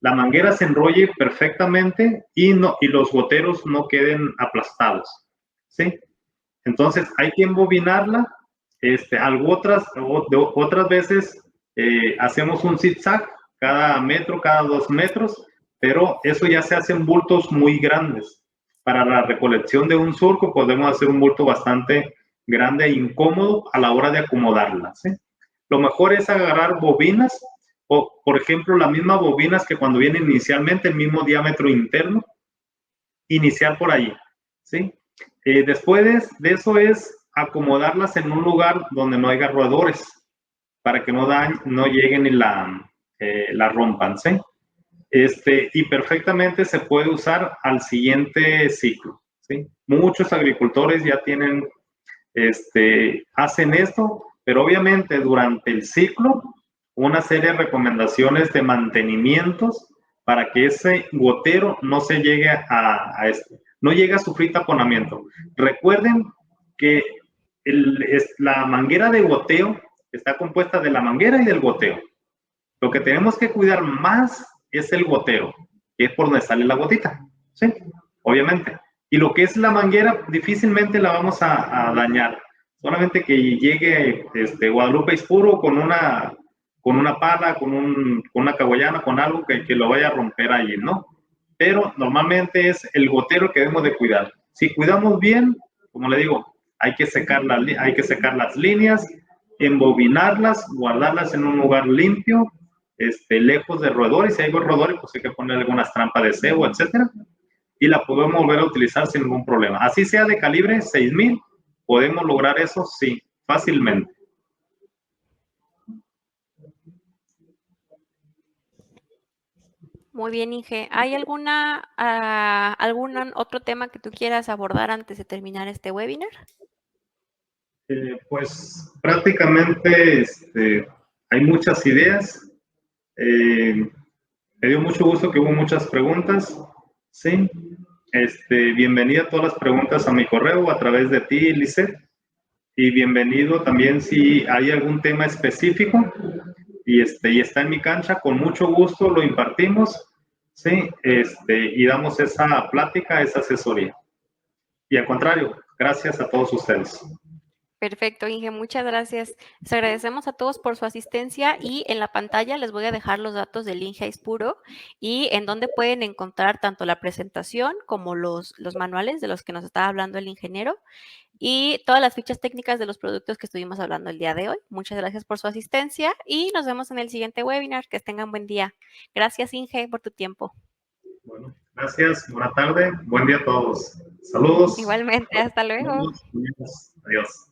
la manguera se enrolle perfectamente y los goteros no queden aplastados, ¿sí? Entonces hay que embobinarla. Otras veces hacemos un zigzag cada metro, cada 2 metros, pero eso ya se hace en bultos muy grandes. Para la recolección de un surco podemos hacer un bulto bastante grande e incómodo a la hora de acomodarla, ¿sí? Lo mejor es agarrar bobinas, o por ejemplo las mismas bobinas que cuando vienen inicialmente, el mismo diámetro interno, iniciar por ahí, ¿sí? Después de eso es acomodarlas en un lugar donde no haya roedores, para que no lleguen y la rompan, ¿sí? Y perfectamente se puede usar al siguiente ciclo, ¿sí? Muchos agricultores ya hacen esto, pero obviamente durante el ciclo, una serie de recomendaciones de mantenimientos para que ese gotero no se llegue no llegue a sufrir taponamiento. Recuerden que la manguera de goteo está compuesta de la manguera y del goteo. Lo que tenemos que cuidar más es el gotero, que es por donde sale la gotita, ¿sí? Obviamente. Y lo que es la manguera, difícilmente la vamos a dañar. Solamente que llegue Guadalupe Ispuro con una pala, con una caguayana, con algo que lo vaya a romper allí, ¿no? Pero normalmente es el gotero que debemos de cuidar. Si cuidamos bien, como le digo, hay que secar las líneas, embobinarlas, guardarlas en un lugar limpio, lejos de roedores. Si hay roedores, pues hay que poner algunas trampas de cebo, etcétera, y la podemos volver a utilizar sin ningún problema. Así sea de calibre 6000, podemos lograr eso, sí, fácilmente. Muy bien, Inge. ¿Hay algún otro tema que tú quieras abordar antes de terminar este webinar? Pues prácticamente hay muchas ideas. Me dio mucho gusto que hubo muchas preguntas. Sí. Bienvenida a todas las preguntas a mi correo a través de ti, Lisette. Y bienvenido también si hay algún tema específico y está en mi cancha, con mucho gusto lo impartimos, sí, y damos esa plática, esa asesoría. Y al contrario, gracias a todos ustedes. Perfecto, Inge, muchas gracias. Les agradecemos a todos por su asistencia y en la pantalla les voy a dejar los datos del Inge Aispuro y en donde pueden encontrar tanto la presentación como los manuales de los que nos estaba hablando el ingeniero y todas las fichas técnicas de los productos que estuvimos hablando el día de hoy. Muchas gracias por su asistencia y nos vemos en el siguiente webinar. Que tengan buen día. Gracias, Inge, por tu tiempo. Bueno, gracias, buena tarde, buen día a todos. Saludos. Igualmente, hasta luego. Saludos. Adiós.